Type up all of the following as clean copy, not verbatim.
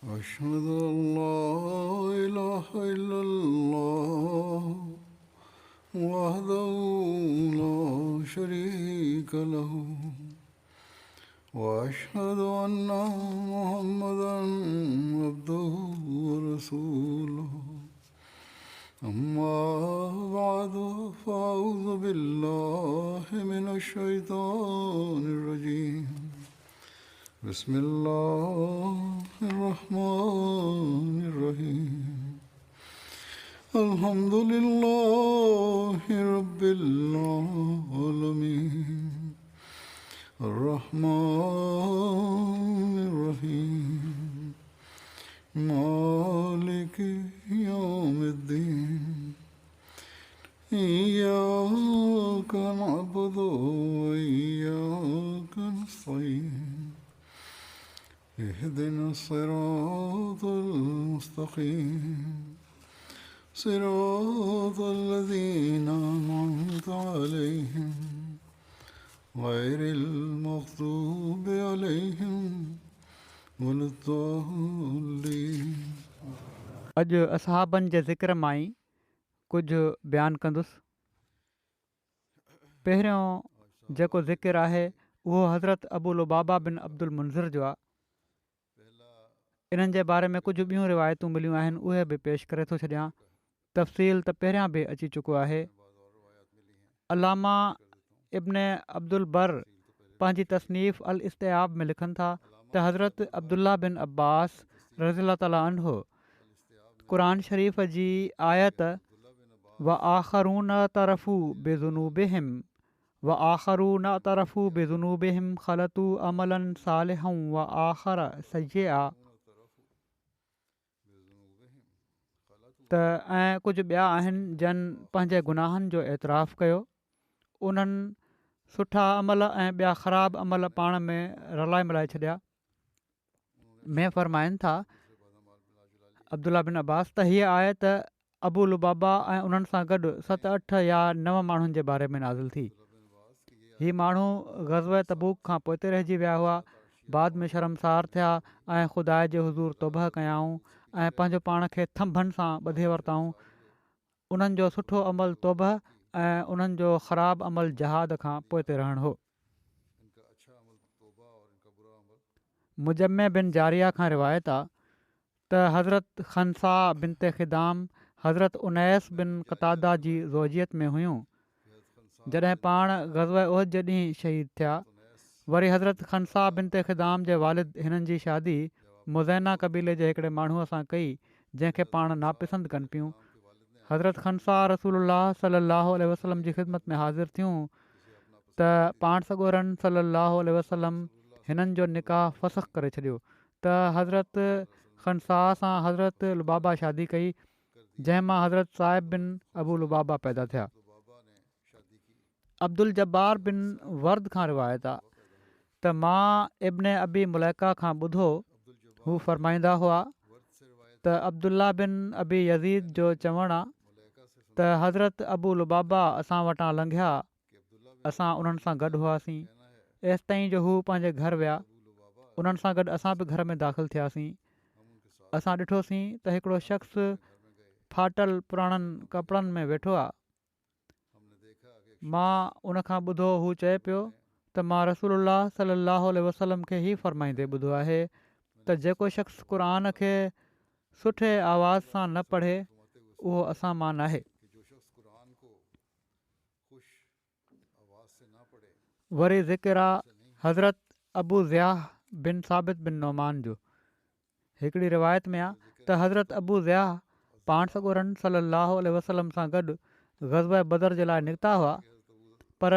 أشهد أن لا إله إلا الله وحده لا شريك له وأشهد أن محمدا عبده ورسوله أما بعد فأعوذ بالله من الشيطان الرجيم بسم الله الرحمن الرحيم الحمد لله رب العالمين الرحمن الرحيم مالك يوم الدين إياك نعبد وإياك نستعين اهدنا الصراط المستقيم صراط الذين أنعمت عليهم غير المغضوب عليهم ولا الضالين. अॼु असहाबनि जे ज़िक्र मां ई कुझु बयानु कंदुसि. पहिरियों जेको ज़िक्र आहे उहो हज़रत अबू लुबाबा बिन अब्दुल मुंज़िर जो आहे. इन्हनि जे बारे में कुझु ॿियूं रिवायतूं मिलियूं आहिनि, उहे बि पेश करे थो छॾियां. तफ़सील त पहिरियां बि अची चुको आहे. अलामा इब्न अब्दुल बर पंहिंजी तसनीफ़ अल इस्तियाब में लिखनि था त हज़रत अब्दुल्ला बिन अब्बास रज़ियल्लाहु ताला अन्हु क़ुरान शरीफ़ जी आयत व आख़रून तरफ़ू बेज़ुनूबिहिम व आख़रून तरफ़ू बेज़ुनूबिहिम ख़लतू अमलन सालिहं व आख़र सय्यआ त ऐं कुझु ॿिया आहिनि जन पंहिंजे गुनाहनि जो एतिराफ़ु कयो, उन्हनि सुठा अमल ऐं ॿिया ख़राब अमल पाण में रलाए मिलाए छॾिया. में फ़रमाइनि था अब्दुल्ला बिन अब्बास त हीअ आयत अबू लुबाबा ऐं उन्हनि सां गॾु 7-8 या 9 माण्हुनि जे बारे में नाज़िल थी. हीअ माण्हू ग़ज़वे तबूक खां पोइते रहिजी विया हुआ, बाद में शर्मसार थिया ऐं ख़ुदा जे हुज़ूर तौबह कयाऊं ऐं पंहिंजो पाण खे थंभनि सां ॿधे वरिताऊं. उन्हनि जो सुठो अमल तौबह ऐं उन्हनि जो ख़राबु अमल जहाद खां पोइते रहणु हो. मुजम्मे बिन जारिया खां रिवायत आहे त हज़रत खनसा बिनते ख़िदाम हज़रत उनैस बिन क़तादा जी ज़ौजियत में हुयूं जॾहिं पाण ग़ज़वे उहद जे ॾींहुं शहीद थिया. वरी हज़रत खनसा बिनते ख़िदाम जे वालिद हिननि जी शादी मुज़ैना क़बीले जे हिकिड़े माण्हूअ सां कई जंहिंखे पाण नापसंदि कनि पियूं. हज़रत खनसा रसूलुल्लाह सल्लल्लाहु अलैहि वसल्लम जी ख़िदमत में हाज़िर थियूं त पाण सॻोरनि सल्लल्लाहु अलैहि वसल्लम हिननि जो निकाह फ़सख़ करे छॾियो त हज़रत खनसा सां हज़रत लुबाबा शादी कई, जंहिं मां हज़रत साहिब बिन अबू लुबाबा पैदा थिया. अब्दुल जब्बार बिन वर्द खां रिवायत आहे त मां इब्न अबी मुलैका खां ॿुधो, हू फ़रमाईंदा हुआ त अब्दुल्ला बिन अबी यज़ीद जो चवणु आहे त हज़रत अबू लुबाबा असां वटां लंघिया, असां उन्हनि सां गॾु हुआसीं एसि ताईं जो हू पंहिंजे घर विया. उन्हनि सां गॾु असां बि घर में दाख़िल थियासीं. असां ॾिठोसीं त हिकिड़ो शख़्स फाटल पुराणनि कपिड़नि में वेठो आहे. मां उनखां ॿुधो, हू चए पियो त मां रसूलुल्लाह सल्लल्लाहु अलैहि वसल्लम खे ई फ़रमाईंदे ॿुधो आहे त जेको शख़्स क़ुर खे सुठे आवाज़ सां न पढ़े उहो असां मां नाहे. वरी ज़िक्र आहे हज़रत अबू ज़ियाह बिन साबित बिन नौमान जो. हिकिड़ी रिवायत में आहे त हज़रत अबू ज़ियाह पाण सॻोरनि सल्लल्लाहु अलैहि वसल्लम सां गॾु ग़ज़वे बदर जे लाइ निकिता हुआ, पर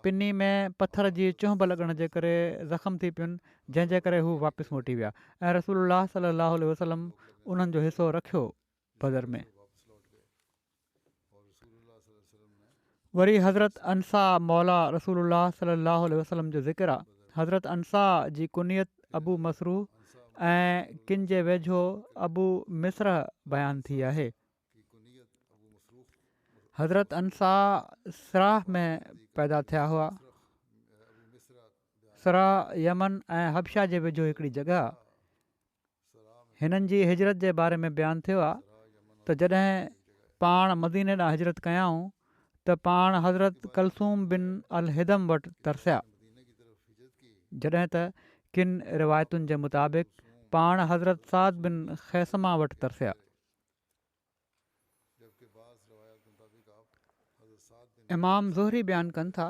पिनी में पथर जी चुंभ लॻण जे करे ज़ख़्म थी पियुनि, जंहिंजे करे हू वापसि मोटी विया ऐं रसूलुल्लाह सल्लल्लाहु अलैहि वसल्लम उन्हनि जो हिसो रखियो बदर में. वरी हज़रत अंसा मौला रसूलुल्लाह सल्लल्लाहु अलैहि वसल्लम जो ज़िक्र आहे. हज़रत अंसा जी कुनियत अबू मसरूह ऐं किन जे वेझो अबू मिस्र बयानु थी आहे. हज़रत अंसा सराह में पैदा थिया हुआ. सराह यमन ऐं हबशा जे वेझो हिकिड़ी जॻह. हिननि जी हिजरत जे बारे में बयानु थियो आहे त जॾहिं पाण मदीने ॾांहुं हिजरत कयाऊं त पाण हज़रत कलसूम बिन अल हिदम वटि तरसिया। जॾहिं त किन रिवायतुनि जे मुताबिक़ पाण हज़रत साद बिन ख़ैसमा वटि तरसिया। इमाम ज़ुहरी बयानु कनि था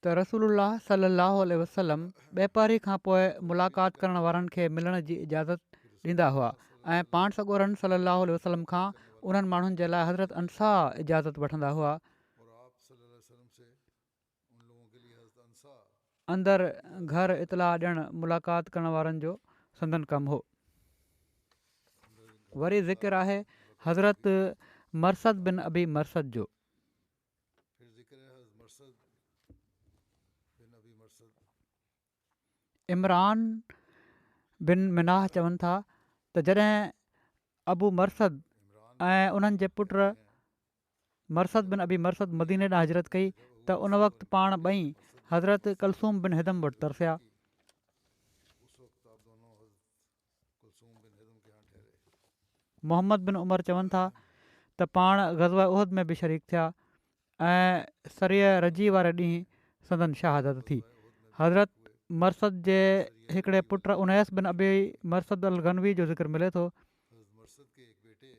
त रसूलुल्लाह सल्लल्लाहु अलैहि वसल्लम वापारी खां पोइ मुलाक़ात करण वारनि खे मिलण जी इजाज़त ॾींदा हुआ ऐं पाण सॻोरनि सल्लल्लाहु अलैहि वसल्लम खां उन्हनि माण्हुनि जे लाइ हज़रत अंसा इजाज़त वठंदा हुआ। अंदरि घर इतलाह ॾियणु मुलाक़ात करण वारनि जो संदन कमु हो। वरी ज़िक्र आहे हज़रत मरसद बिन अबी मरसद जो। इमरान बिन मिनाह चवनि था त जॾहिं अबू मरसद ऐं उन्हनि जे पुट मरसद बिन अबी मरसद मदीने ॾांहुं हिजरत कई त उन वक़्तु पाण ॿई हज़रत कलसूम बिन हिदम वटि तरसिया। मोहम्मद बिन उमर चवनि था त पाण ग़ज़वा उहद में बि शरीक थिया ऐं सरीअ रजी वारे ॾींहुं संदन शहादत थी। हज़रत मरसद जे हिकिड़े पुट उनैस बिन अबी मरसद अल गनवी जो ज़िक्र मिले थो।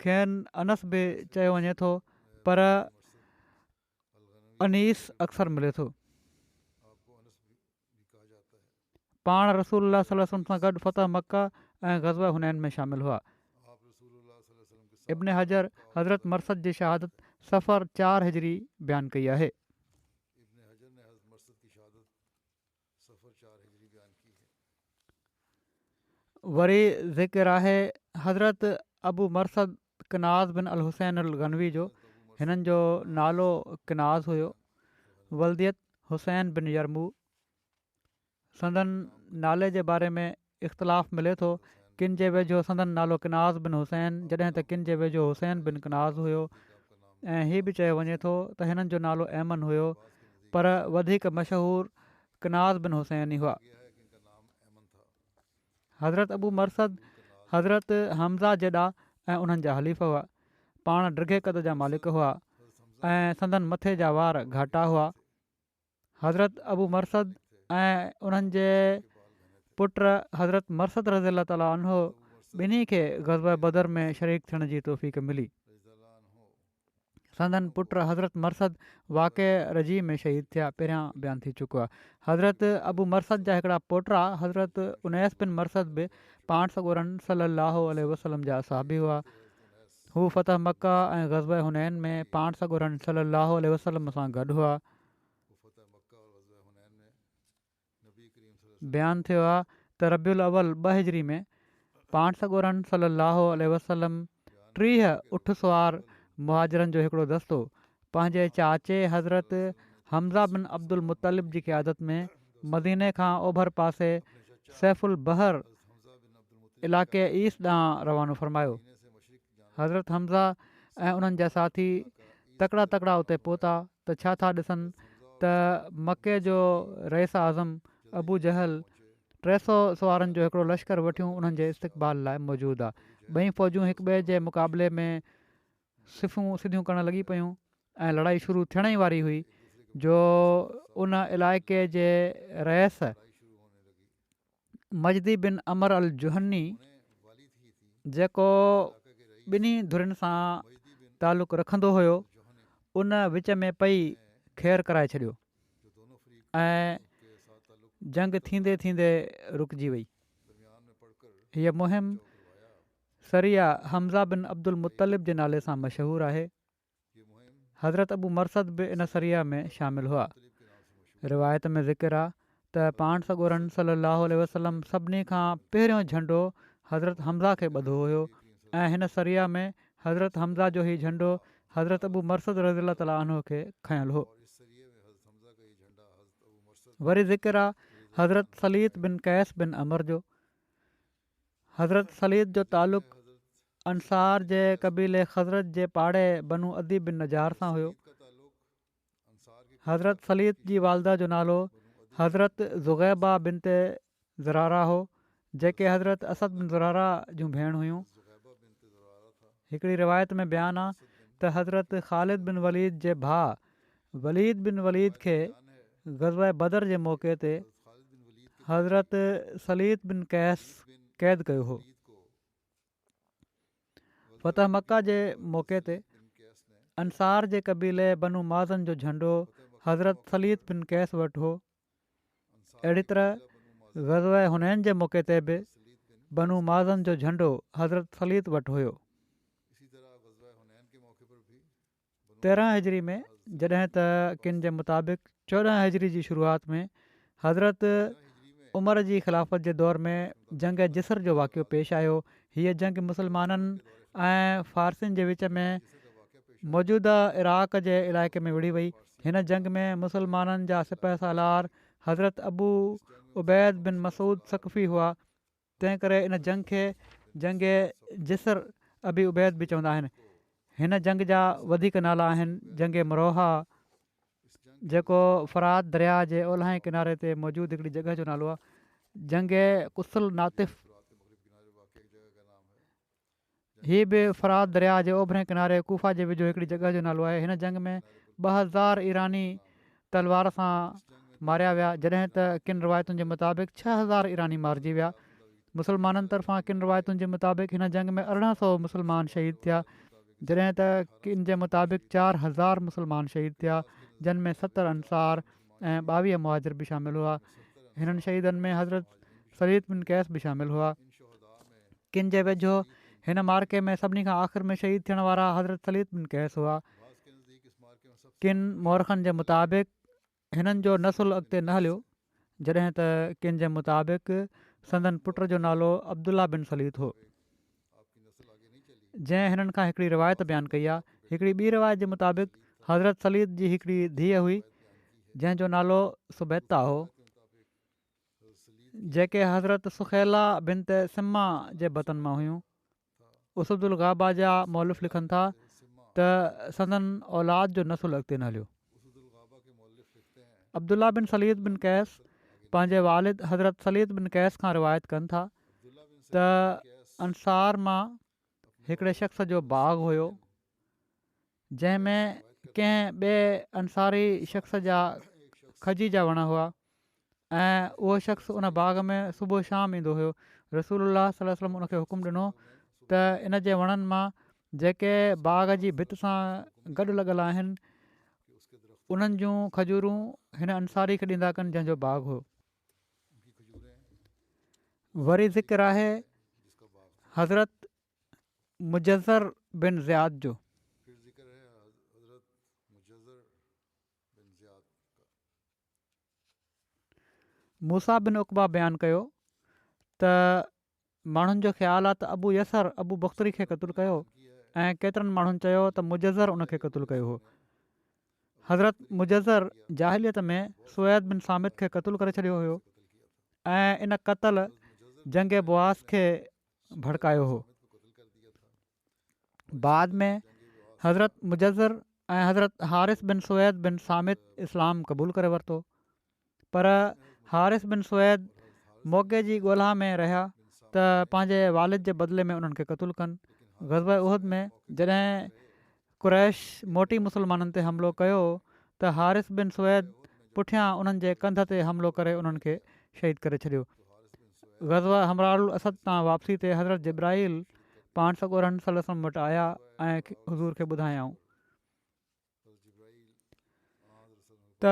खेनि अनस बि चयो वञे थो पर अनीस अक्सर मिले थो। पाण रसूलुल्लाह सल्लल्लाहु अलैहि वसल्लम सां गॾु फ़तह मक्का ऐं ग़ज़वा हुनैन में शामिल हुआ। इब्न हजर हज़रत मरसद जी शहादत सफ़र 4 हिजरी बयानु कई आहे। वरी ज़िक्र आहे हज़रत अबू मरसद किनाज़ बिन अल हुसैन अल गनवी जो। हिननि जो नालो किनाज़ हुयो। वल्दियत हुसैन बिन यरमू। संदन नाले जे बारे में इख़्तिलाफ़ मिले थो। किन जे वेझो संदन नालो किनाज़ बिन हुसैन जॾहिं त किन जे वेझो हुसैन बिन किनाज़ हुयो ऐं हीअ बि चयो वञे थो त हिननि जो नालो ऐमन हुयो पर वधीक मशहूरु किनाज़ बिन हुसैन ई हुआ। हज़रत अबू मरसद हज़रत हमज़ा जेॾा ऐं उन्हनि जा हलीफ़ हुआ। पाण डिघे क़द जा मालिक हुआ ऐं संदन मथे जा वार घाटा हुआ। हज़रत अबू मरसद ऐं उन्हनि जे पुट हज़रत मरसद रज़ी अलाह ताला अन्हो ॿिन्ही खे ग़ज़वा बदर में शरीक थियण जी तौफ़ीक़ मिली। संदन पुट हज़रत मरसद वाक़े रजी में शहीद थिया पहिरियां बयानु थी चुको आहे। हज़रत अबू मरसद जा हिकिड़ा पोटा हज़रत उनैस बिन मरसद बि पाण सॻोरनि सल्लल्लाहु अलैहि वसल्लम जा सहाबी हुआ। हू फ़तह मक्का ऐं ग़ज़वा हुनैन में पाण सॻोरनि सल्लल्लाहु अलैहि वसल्लम सां गॾु हुआ। बयानु थियो आहे त रबियुल अवल 2 हिजरी में पाण सॻोरनि सल्लल्लाहु अलैहि वसल्लम 30 उठ सुवार मुहाजिरनि जो हिकिड़ो दस्तो पंहिंजे चाचे हज़रत हमज़ा बिन अब्दुल मुतलिब जी क़यादत में मदीने खां ओभर पासे सैफ़ुल बहर इलाइक़े ईस ॾांहुं रवानो फ़रमायो। हज़रत हमज़ा ऐं उन्हनि जा साथी तकिड़ा तकिड़ा उते पहुता त छा था ॾिसनि त मके जो रईस आज़म अबू जहल 300 सुवारनि जो हिकिड़ो लश्कर वठियूं उन्हनि जे इस्तक़बाल लाइ मौजूदु आहे। ॿई फ़ौजूं हिक ॿिए जे मुक़ाबले में सिफ़ूं सिधियूं करणु लॻी पियूं ऐं लड़ाई शुरू थियण ई वारी हुई जो उन इलाइक़े जे रईस मजदी बिन अमर अल जुहनी जेको ॿिन्ही धुरियुनि सां तालुक़ रखंदो हुयो उन विच में पई ख़ैरु कराए छॾियो ऐं जंग थींदे थींदे रुकिजी वई। हीअ मुहिम सरिया हमज़ा बिन अब्दुल मुतलिब जे नाले सां मशहूरु आहे। हज़रत अबू मरसद बि इन सरिया में शामिलु हुआ। रिवायत में ज़िक्र आहे त पाण सॻोरनि सल्लल्लाहु अलैहि वसल्लम सभिनी खां पहिरियों झंडो हज़रत हमज़ा खे ॿधो हुयो ऐं हिन सरिया में हज़रत हमज़ा जो ई झंडो हज़रत अबू मरसद रज़ी अलाह ताला अन्हो खे खयलु हो। वरी ज़िक्र आहे हज़रत सलीत बिन कैस बिन अमर जो। हज़रत सलीत जो तालुक़ अंसार जे क़बीले ख़ज़रत जे पाड़े बनू अदी बिन नजार सां हुयो। हज़रत सलीत जी वालदा जो नालो हज़रत ज़ुग़ैबा बिनते ज़रारा हो जेके हज़रत असद बिन ज़ुरारा जूं भेण हुयूं। हिकिड़ी रिवायत में बयानु आहे त हज़रत ख़ालिद बिन वलीद जे भाउ वलीद बिन वलीद खे ग़ज़वा बदर जे मौक़े ते हज़रत सलीद बिन कैस क़ैद कयो हो। फ़तह मक्का जे मौक़े ते अंसार जे क़बीले बनू माज़न जो झंडो हज़रत सलीद बिन कैस वटि हो। अहिड़ी तरह ग़ज़वा हुनैन जे मौक़े ते बि बनू माज़न जो झंडो हज़रत सलीद वटि हुयो। 13 हिजरी में जॾहिं त किन जे मुताबिक़ 14 हिजरी जी शुरूआति में हज़रत उमर जी ख़िलाफ़त जे दौर में जंग जिसर जो वाक़ियो पेश आयो। हीअ जंग मुसलमाननि ऐं फ़ारसियुनि जे विच में मौजूदा इराक़ जे इलाइक़े में विढ़ी वई। हिन जंग में मुसलमाननि जा सिपह सालार हज़रत अबू उबैद बिन मसूद सकफ़ी हुआ। तंहिं करे इन जंग खे जंग जिसर अबी उबैद बि चवंदा आहिनि। हिन जंग जा वधीक नाला आहिनि जंग मरोहा, जेको फ़रात दरिया जे ओलह किनारे ते मौजूदु हिकिड़ी जॻह जो नालो आहे। जंग कुसल नातिफ़, हीअ बि फ़रात दरिया जे ओभरे किनारे कूफा जे वेझो हिकिड़ी जॻह जो नालो आहे। हिन जंग में 2000 ईरानी तलवार सां मारिया विया, जॾहिं त किन रिवायतुनि जे मुताबिक़ 6000 ईरानी मारिजी विया। मुसलमाननि तरफ़ां किन रिवायतुनि जे मुताबिक़ हिन जंग में 1800 मुसलमान शहीद थिया, जॾहिं त किन जे मुताबिक़ 4000 मुसलमान शहीद थिया, जिन में 70 अंसार ऐं 22 मुहाजिर बि शामिलु हुआ। हिननि शहीदनि में हज़रत सलीद बिन कैस बि शामिलु हुआ। किन जे वेझो हिन मार्के में सभिनी खां आख़िर में शहीद थियण वारा हज़रत सलीद बिन कैस हुआ। किन मौरखनि जे मुताबिक़ हिननि जो नसुलु अॻिते न हलियो, जॾहिं त किन जे मुताबिक़ संदन पुट जो नालो अब्दुल्ला बिन सलीद हो, जंहिं हिननि खां हिकिड़ी रिवायत बयानु कई आहे। हिकिड़ी ॿी रिवायत जे मुताबिक़ हज़रत सलीद जी हिकिड़ी धीअ हुई जंहिंजो नालो सुबैता हो, जेके हज़रत सुखैला बिनत सिमा जे बतन मां हुयूं। उसुदुल गाबा जा मौलिफ़ लिखनि था त संदन औलाद जो नसुलु अॻिते न हलियो। अब्दुल्ला बिन सलीद बिन कैस पंहिंजे वालिद हज़रत सलीद बिन कैस खां रिवायत कनि था त अंसार मां हिकिड़े शख़्स जो बाग़ हुयो, जंहिंमें कंहिं ॿिए अंसारी शख़्स जा खजी जा वण हुआ ऐं उहो शख़्स उन बाग़ में सुबुह शाम ईंदो हुयो। रसूलुल्लाह सल्लल्लाहु अलैहि वसल्लम उनखे हुकुम ॾिनो त इन जे वणनि मां जेके बाग़ जी भित सां गॾु लॻल आहिनि उन्हनि जूं खजूरूं हिन अंसारी खे ॾींदा कनि जंहिंजो बाग़ हो। वरी ज़िक्र आहे हज़रत मुजज़र बिन ज़ियाद जो। मूसा बिन उक़बा बयानु कयो त माण्हुनि जो ख़्यालु आहे त अबू यसर अबू बख़्तरी खे क़तलु कयो ऐं केतिरनि माण्हुनि चयो त मुजज़र उनखे क़तलु कयो हो। हज़रत मुजज़र जाहिलियत में सुवैद बिन सामित खे क़तलु करे छॾियो हुयो ऐं इन क़तल जंग बुआस खे भड़कायो हो। बाद में हज़रत मुजज़र ऐं हज़रत हारिस बिन सुवैद बिन सामित इस्लाम क़बूल करे वरितो, पर हारिस बिन सुवैद मौक़े जी ॻोल्हा में रहिया त पंहिंजे वालिद जे बदिले में उन्हनि खे क़तलु कनि। ग़ज़वा उहद में जॾहिं कुरैश मोटी मुसलमाननि ते हमिलो कयो त हारिस बिन सुवैद पुठियां उन्हनि जे कंध ते हमिलो करे उन्हनि खे शहीद करे छॾियो। ग़ज़वा हमराउल असद तां वापसी ते हज़रत जिब्राईल पाण सॻोरनि सल्लल्लाहु अलैहि वसल्लम वटि आया ऐं हुज़ूर खे ॿुधायऊं त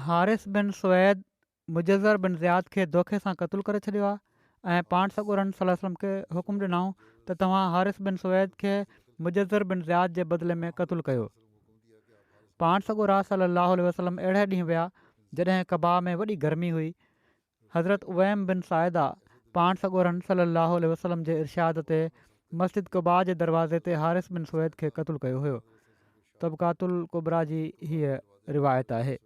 हारिस बिन सुवैद मुजज़र बिन ज़ियाद खे धोखे सां क़तलु करे छॾियो आहे ऐं पाण सॻोरनि सल्लल्लाहु अलैहि वसल्लम खे हुकुम ॾिनऊं त तव्हां हारिस बिन सुवैद खे मुजज़र बिन ज़ियाद जे बदिले में क़तलु कयो। पाण सॻोरा सल्लल्लाहु अलैहि वसल्लम अहिड़े ॾींहुं विया जॾहिं कबा में वॾी गर्मी हुई। हज़रत उवैम बिन साइदा पाण सॻोरनि सल्लल्लाहु अलैहि वसल्लम जे इरशाद ते मस्जिद कबा जे दरवाज़े ते हारिस बिन सुवैद खे क़तलु कयो हुयो। तबक़ातुल कुबरा जी हीअ रिवायत आहे।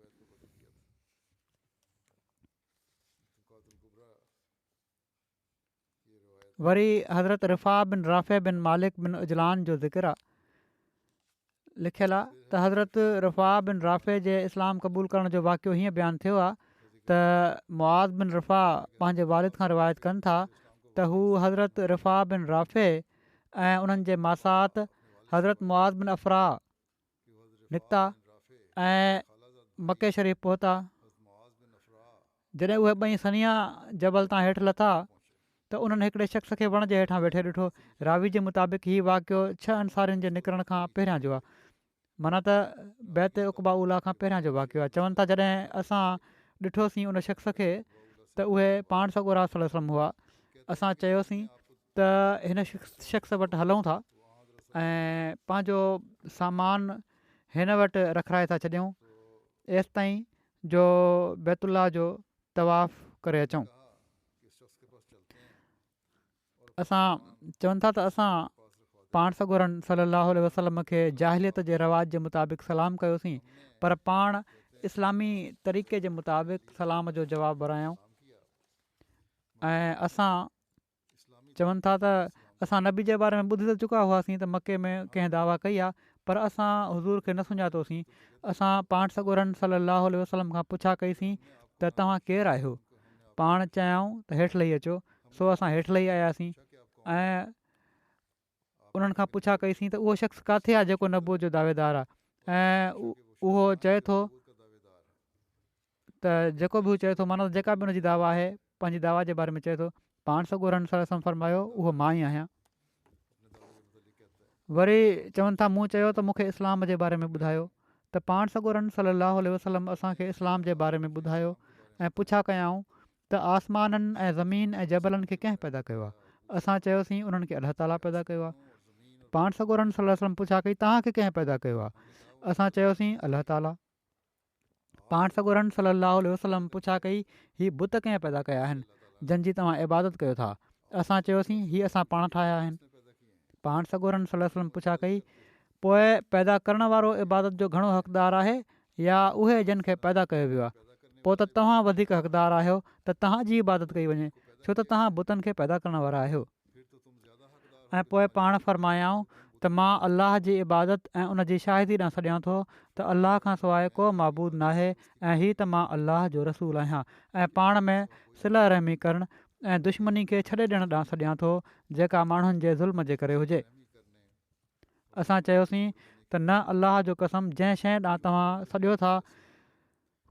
वरी हज़रत रिफ़ा बिन राफ़े बिन मालिक बिन उजलान जो ज़िक्र आहे। लिखियलु आहे त हज़रत रिफ़ा बिन राफ़े जे इस्लाम क़बूल करण जो वाक़ियो हीअं बयानु थियो आहे त मुआज़ बिन रिफ़ा पंहिंजे वालिद खां रिवायत कनि था त हू हज़रत रिफ़ा बिन राफ़े ऐं उन्हनि जे मासात हज़रत मुआज़ बिन अफ़रा निकिता ऐं मके शरीफ़ पहुता। जॾहिं उहे ॿई सनिया जबल तां हेठि लथा त उन्हनि हिकिड़े शख़्स खे वण जे हेठां वेठे ॾिठो। रावी जे मुताबिक़ हीउ वाक़ियो 6 अंसारियुनि जे निकिरण खां पहिरियां जो आहे, माना त बैत उक़बा उला खां पहिरियां जो वाक़ियो आहे। चवनि था जॾहिं असां ॾिठोसीं उन शख़्स खे त उहे पाण सॻोरा सलम हुआ। असां चयोसीं त हिन शख़्स वटि हलूं था ऐं पंहिंजो सामान हिन वटि रखाए था छॾियूं एसि ताईं जो बैतुल्ला जो तवाफ़ करे अचूं। असां चवनि था त असां पाण सॻोरनि सलाहु वसलम खे जाहिलियत जे रवाज जे मुताबिक़ सलाम कयोसीं, पर पाण इस्लामी तरीक़े जे मुताबिक़ सलाम जो जवाबु वरायूं। ऐं असां चवनि था त असां नबी जे बारे में ॿुधी त चुका हुआसीं त मके में कंहिं दावा कई आहे, पर असां हुज़ूर खे न सुञातोसीं। असां पाण सॻोरनि सलाहु वसलम खां पुछा कईसीं त तव्हां केरु आहियो? पाण चयाऊं त हेठि लही अचो। सो असां हेठि लही आयासीं ऐं उन्हनि खां पुछा कईसीं त उहो शख़्स किथे आहे जेको नबूअ जो दावेदार आहे। ऐं उहो चए थो त जेको बि हू चए थो, माना जेका बि हुनजी दावा आहे पंहिंजी दावा जे बारे में चए थो। पाण सॻोरनि सलम फरमायो उहो मां ई आहियां। वरी चवनि था मूं चयो त मूंखे इस्लाम जे बारे में ॿुधायो, त पाण सॻोरनि सलाहु वसलम असांखे इस्लाम जे बारे में ॿुधायो ऐं पुछा कयाऊं त आसमाननि ऐं ज़मीन ऐं जबलनि खे कंहिं पैदा कयो आहे? असां चयोसीं उन्हनि खे अलाह ताला पैदा कयो आहे। पाण सॻोरनि वसलम पुछा कई तव्हांखे कंहिं पैदा कयो आहे? असां चयोसीं अलाह ताला। पाण सॻोरनि सलाहु वसलम पुछा कई हीअ बुत कंहिं पैदा कया आहिनि जंहिंजी तव्हां इबादत कयो था? असां चयोसीं हीअ असां पाण ठाहिया आहिनि। पाण सॻोरनि वसलम पुछा कई पोइ पैदा करण वारो इबादत जो घणो हक़दारु आहे या उहे जिन खे पैदा कयो वियो आहे? पोइ त तव्हां वधीक हक़दारु आहियो त तव्हांजी इबादत कई वञे, छो त तव्हां बुतनि खे पैदा करण वारा आहियो। ऐं पोइ पाण फरमायाऊं त मां अलाह जी इबादत ऐं उन जी शाहिदी ॾांहुं सॾियां थो त अलाह खां सवाइ को मबूद नाहे ऐं हीअ त मां अलाह जो रसूल आहियां। ऐं पाण में सिला रहमी करणु ऐं दुश्मनी खे छॾे ॾियण ॾांहुं सॾियां थो जेका माण्हुनि जे ज़ुल्म जे करे हुजे। असां चयोसीं त न अलाह जो कसम, जंहिं शइ ॾांहुं तव्हां सॼो था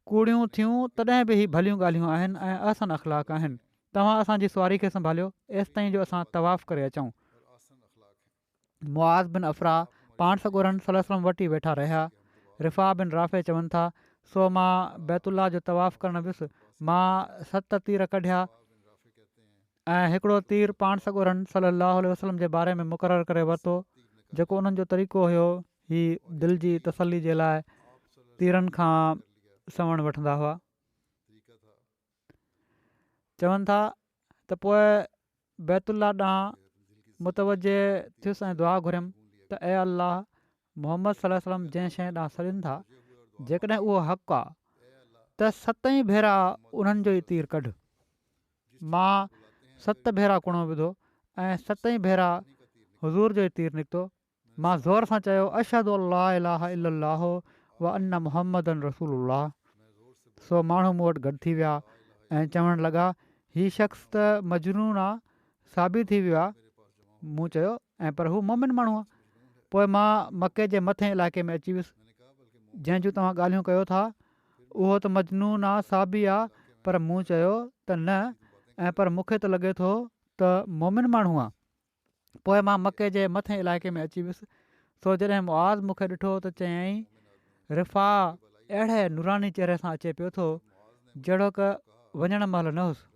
कूड़ियूं थियूं तॾहिं बि हीअ भलियूं ॻाल्हियूं आहिनि ऐं अहसन अख़लाक आहिनि। तव्हां असांजी सुवारी खे संभालियो एसि ताईं जो असां तवाफ़ करे अचूं। मुआज़ बिन अफ़रा पाण सॻोरनि सलम वटि वेठा रहिया। रिफ़ा बिन राफ़े चवनि था सो मां बैतुल्ला जो तवाफ़ करणु वियुसि। मां 7 तीर कढिया ऐं हिकिड़ो तीर पाण सॻोरनि सलाहु वसलम जे बारे में मुक़ररु करे वरितो जेको उन्हनि जो तरीक़ो हुयो। हीअ दिलि जी तसली जे लाइ तीरनि खां सवण वठंदा हुआ। चवनि था त पोइ बैतुल्ला ॾांहुं मुतवजे थियुसि ऐं दुआ घुरियमि त ए अलाह, मोहम्मद सलम जंहिं शइ ॾांहुं सॾनि था जेकॾहिं उहो हक़ु आहे त 7 भेरा उन्हनि जो ई तीर कढ। मां 7 भेरा कुणो विधो ऐं 7 भेरा हुज़ूर जो ई तीर निकितो। मां ज़ोर सां चयो अशहदु अल्ला इलाहा इल्लल्लाह व अन्न मुहम्मदन रसूलुल्लाह। सो माण्हू मूं वटि गॾु थी विया ऐं चवणु लॻा हीउ शख़्स त मजनून आहे, साबित थी वियो आहे। मूं चयो ऐं पर हू मोमिन माण्हू आहे। पोइ मां मके जे मथे इलाइक़े में अची वियुसि। जंहिंजूं तव्हां ॻाल्हियूं कयो था उहो त मजनून आहे, साबी आहे, पर मूं चयो त न, ऐं पर मूंखे त लॻे थो त मोमिन माण्हू आहे। पोइ मां मके जे मथे इलाइक़े में अची वियुसि। सो जॾहिं मुआज़ मूंखे ॾिठो त चयईं रिफ़ा अहिड़े नूरानी चहिरे सां अचे पियो थो जहिड़ो क वञण महिल न हुउसि।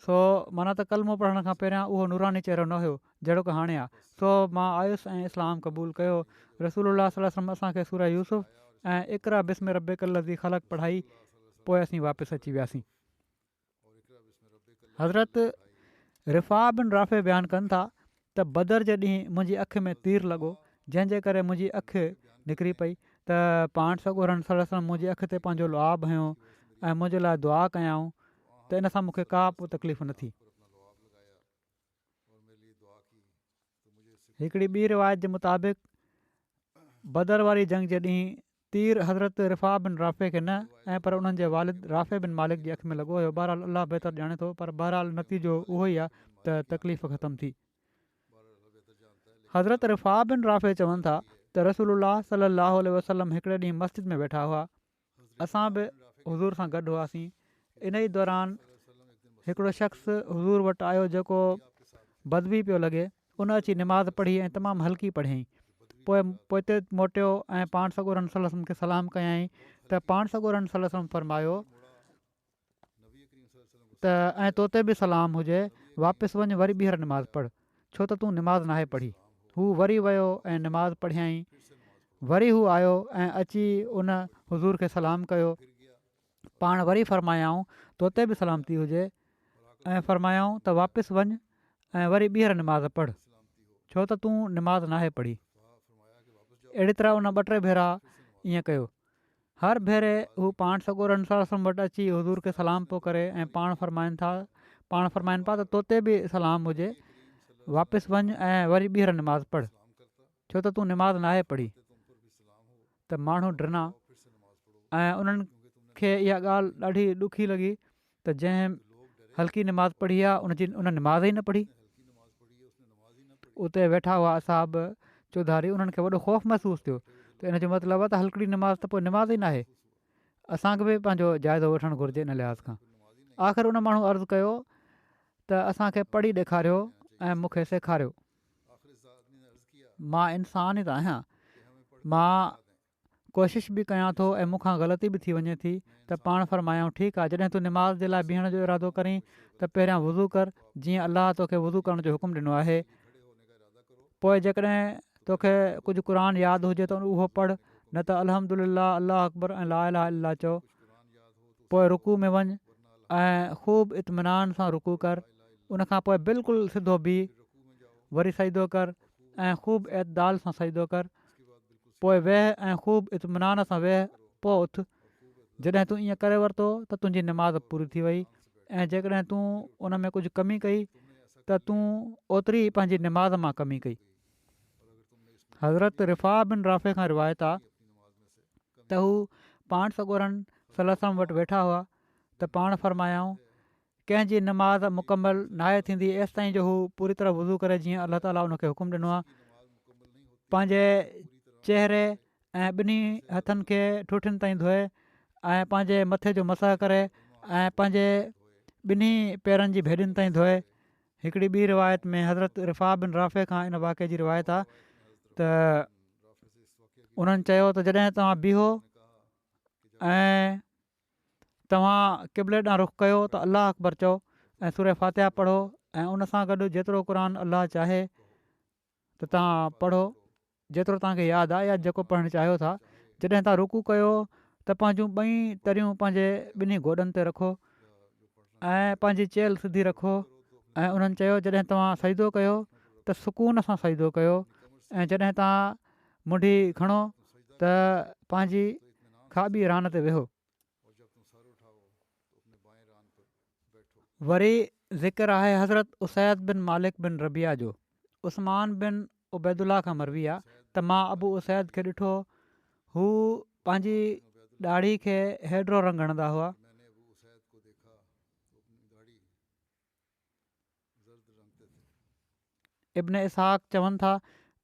सो माना त कलमो पढ़ण खां पहिरियां उहो नूरानी चहिरो न हुयो जहिड़ो की हाणे आहे। सो मां आयुसि ऐं इस्लाम क़बूल कयो। रसूलुल्लाह सल्लल्लाहु असांखे सूरह यूसुफ ऐं इक़रा बिस्म रब्बिकल लज़ी ख़लक़ पढ़ाई। पोइ असीं वापसि अची वियासीं। हज़रत रिफ़ा बिन राफ़े बयानु कनि था त बदर जे ॾींहुं मुंहिंजी अखि में तीर लॻो जंहिंजे करे मुंहिंजी अखि निकिरी पई त पाण सॻोरनि सलम मुंहिंजी अखि ते पंहिंजो लुआब हयो ऐं मुंहिंजे लाइ दुआ कयाऊं त इन सां मूंखे का बि तकलीफ़ न थी। हिकिड़ी ॿी रिवायत जे मुताबिक़ बदर वारी जंग जे ॾींहुं तीर हज़रत रिफ़ा बिन राफ़े खे न ऐं पर उन्हनि जे वालिद राफ़े बिन मालिक जी अखि में लॻो हुयो। बहरहाल अलाह बहितर ॼाणे थो, पर बहरहाल नतीजो उहो ई आहे त तकलीफ़ ख़तमु थी। हज़रत रिफ़ा बिन राफ़े चवनि था त रसूलुल्लाह सल्लल्लाहु अलैहि वसल्लम हिकिड़े ॾींहुं मस्जिद में वेठा हुआ। असां बि हुज़ूर सां गॾु हुआसीं। इन ई दौरान हिकिड़ो शख़्स हुज़ूर वटि आयो जेको बदबी पियो लॻे। उन अची निमाज़ पढ़ी ऐं तमामु हल्की पढ़ियईं। पोइ मोटियो ऐं पाण सॻोरनि सलम खे सलाम कयईं त पाण सॻोरनि सलम फरमायो त ऐं तोते बि सलाम हुजे, वापसि वञु वरी ॿीहर निमाज़ पढ़, छो त तूं निमाज़ नाहे पढ़ी। हू वरी वियो ऐं निमाज़ पढ़ियईं। वरी हू आयो ऐं अची उन हुज़ूर खे सलाम कयो। पाण वरी फरमायाऊं तोते बि सलामती हुजे ऐं फरमायाऊं त वापसि वञु ऐं वरी ॿीहर निमाज़ पढ़, छो त तूं निमाज़ नाहे पढ़ी। अहिड़ी तरह उन 2-3 भेरा ईअं कयो। हर भेरे हू पाण सॻोरनि सलम वटि अची हुज़ूर खे सलाम पियो करे ऐं पाण फरमाइनि पिया त तोते बि सलाम हुजे, वापसि वञु ऐं वरी ॿीहर निमाज़ पढ़, छो त तूं निमाज़ नाहे पढ़ी। त माण्हू ड्रिना ऐं उन्हनि खे इहा ॻाल्हि ॾाढी ॾुखी लॻी त जंहिं हल्की निमाज़ पढ़ी आहे उन निमाज़ ई न पढ़ी। उते वेठा हुआ असाब चौधारी, उन्हनि खे वॾो ख़ौफ़ महसूसु थियो त इन जो मतिलबु आहे त हल्कड़ी निमाज़ त पोइ निमाज़ ई न आहे। असांखे बि पंहिंजो जाइज़ो वठणु घुरिजे इन लिहाज़ खां। आख़िर उन माण्हू अर्ज़ु कयो त असांखे पढ़ी ॾेखारियो ऐं मूंखे सेखारियो। मां इंसान ई त आहियां, मां कोशिशि बि कयां थो ऐं मूंखां ग़लती बि थी वञे थी। त पाण फरमायाऊं ठीकु आहे, जॾहिं तूं निमाज़ जे लाइ बीहण जो इरादो करीं त पहिरियां वुज़ू कर, जीअं अलाह तोखे वुज़ू करण जो हुकुम ॾिनो आहे। पोइ जेकॾहिं तोखे कुझु क़ुर यादि हुजे त उहो पढ़, न त अल्हम्दुलिल्लाह, अलाह अकबर ऐं ला इलाहा इल्लल्लाह चओ। पोइ रुकू में वञु ऐं ख़ूब इत्मिनान सां रुकू कर। उनखां पोइ बिल्कुलु सिधो बीह, वरी सजदो कर ऐं ख़ूब एतदाल सां सजदो कर। पोइ वेह ऐं ख़ूब इत्मिनान सां वेह, पोइ उथ। जॾहिं तूं ईअं करे वरितो त तुंहिंजी निमाज़ पूरी थी वई। ऐं जेकॾहिं तूं उन में कुझु कमी कई त तूं ओतिरी पंहिंजी निमाज़ मां कमी कई। हज़रत रिफ़ा बिन राफ़े खां रिवायत आहे त हू पाण सॻोरनि सलम वटि वेठा हुआ त पाण फरमायाऊं कंहिंजी निमाज़ मुकमल नाहे थींदी एसि ताईं जो हू पूरी तरह वुज़ू करे, जीअं अलाह ताला उनखे हुकुम ॾिनो आहे। पंहिंजे चहिरे ऐं ॿिन्ही हथनि खे ठुठियुनि ताईं धोए ऐं पंहिंजे मथे जो मसह करे ऐं पंहिंजे ॿिन्ही पेरनि जी भेॾियुनि ताईं धोए। हिकिड़ी ॿी रिवायत में हज़रत रिफ़ा बिन राफ़े खां इन वाक़े जी रिवायत आहे त उन्हनि चयो त जॾहिं तव्हां बीहो ऐं तव्हां क़िबले ॾांहुं रुख़ कयो त अलाह अकबर चओ ऐं सूरह फातिहा पढ़ो ऐं उन सां गॾु जेतिरो क़ुर अलाह चाहे त तव्हां पढ़ो, जेतिरो तव्हांखे यादि आहे या जेको पढ़णु चाहियो था। जॾहिं तव्हां रुकू कयो त पंहिंजूं ॿई तरियूं पंहिंजे ॿिन्ही गोॾनि ते रखो ऐं पंहिंजी चेल सिधी रखो। ऐं उन्हनि चयो जॾहिं तव्हां सजदो कयो त सुकून सां सजदो कयो ऐं जॾहिं तव्हां मुंडी खणो त पंहिंजी खाॿी रान ते वेहो। वरी ज़िक्र आहे हज़रत उसैद बिन मालिक बिन रबिया जो। उस्मान बिन उबैदुल्ला खां मरवी आहे त मां अबू उसैद खे ॾिठो, हू पंहिंजी ॾाढ़ी खे हेॾो रंग हणंदा हुआ। इब्न इसहाक़ चवनि था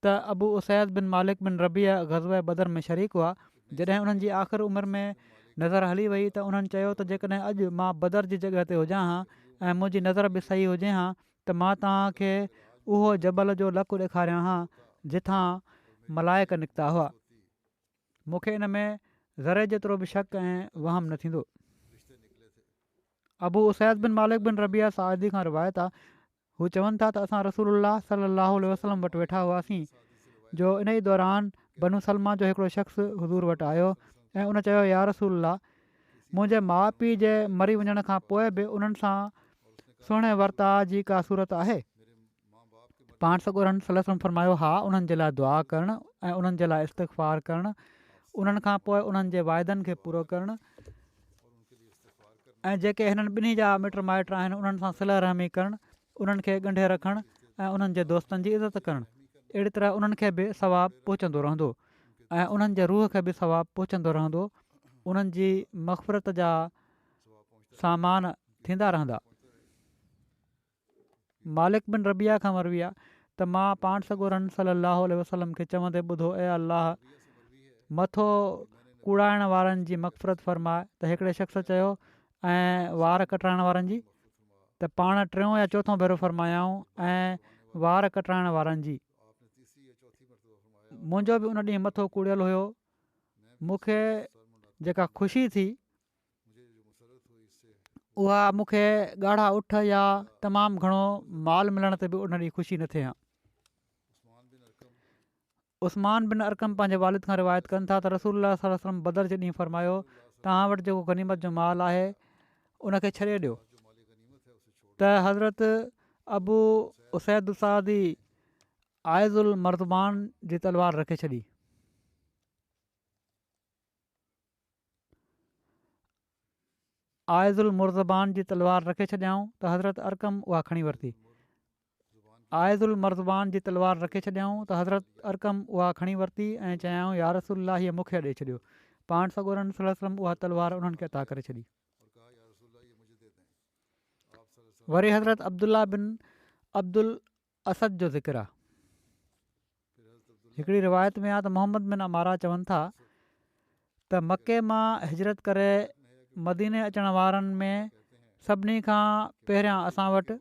त अबू उसैद बिन मालिक बिन रबिया ग़ज़वे बदर में शरीक हुआ। जॾहिं उन्हनि जी आख़िर उमिरि में नज़र हली वई त उन्हनि चयो त जेकॾहिं अॼु मां बदर जी जॻह ते हुजां हां ऐं मुंहिंजी नज़र बि सही हुजे हां त मां तव्हांखे उहो जबल जो लकु ॾेखारियां हां जिथां मलाइक निकिता हुआ। मूंखे इन में ज़रे जेतिरो बि शक ऐं वहम न थींदो। अबू उसैद बिन मालिक बिन रबिया सादी खां रिवायत आहे, हू चवनि था त असां रसूलुल्लाह सल्लल्लाहु अलैहि वसल्लम वटि वेठा हुआसीं जो इन ई दौरान बनू सलमा जो हिकिड़ो शख़्स हुज़ूर वटि आयो ऐं उन चयो या रसूलल्लाह, मुंहिंजे माउ पीउ जे मरी वञण खां पोइ बि उन्हनि सां सुहिणे वर्ताउ जी का सूरत आहे? पाण सॻोरनि सलम फरमायो हा, उन्हनि जे लाइ दुआ करणु ऐं उन्हनि जे लाइ इस्तग़फ़ार करणु, उन्हनि खां पोइ उन्हनि जे वाइदनि खे पूरो करणु ऐं जेके हिननि ॿिन्ही जा मिट माइट आहिनि उन्हनि सां सिल रहमी करणु, उन्हनि खे ॻंढे रखणु ऐं उन्हनि जे दोस्तनि जी इज़त करणु। अहिड़ी तरह उन्हनि खे बि सवाबु पहुचंदो रहंदो। ऐं उन्हनि जे रूह खे बि सवाबु पहुचंदो रहंदो। उन्हनि जी मग़फ़रत जा सामान थींदा रहंदा। मालिक बिन रबिया खां मरवी आहे त मां पाण सॻोरनि सलाहु वसलम खे चवंदे ॿुधो, ऐं अलाह मथो कूड़ाइण वारनि जी मग़फ़रत फ़रमाए। त हिकिड़े शख़्स चयो, ऐं वार कटाइण वारनि जी? त पाण टियों या चोथों भेरो फ़रमायाऊं, ऐं वार कटाइण वारनि जी। मुंहिंजो बि उन ॾींहुं मथो कूड़ियल हुयो। मूंखे जेका ख़ुशी थी उहा मूंखे ॻाढ़ा उठ या तमामु घणो माल मिलण ते बि उन ॾींहुं ख़ुशी न थिए हा। उस्मान बिन अरकम पंहिंजे वालिद खां रिवायत कनि था त रसूल सल्लल्लाहु अलैहि वसल्लम बदर जे ॾींहुं फ़रमायो, तव्हां वटि जेको गनीमत जो माल आहे उनखे छॾे ॾियो। त हज़रत अबू उसैद सादी आइज़ुल मर्ज़बान जी तलवार रखे छॾी। आइज़ुल मुर्ज़बान जी तलवार रखे छॾियाऊं त हज़रत अरकम उहा खणी वरिती। आइज़ुल मर्ज़बान जी तलवार रखे छॾियाऊं त हज़रत अरकम उहा खणी वरिती ऐं चयाऊं, या रसूलल्लाह हीअ मूंखे ॾेई छॾियो। पाण सॻोरनि सल्लल्लाहु अलैहि वसल्लम उहा तलवार उन्हनि खे अता करे छॾी। वरी हज़रत अब्दुल्ला बिन अब्दुल असद जो ज़िक्र आहे। हिकिड़ी रिवायत में आहे त मोहम्मद बिन अमारा चवनि था त मके मां हिजरत करे मदीने अचण वारनि में सभिनी खां पहिरियां असां वटि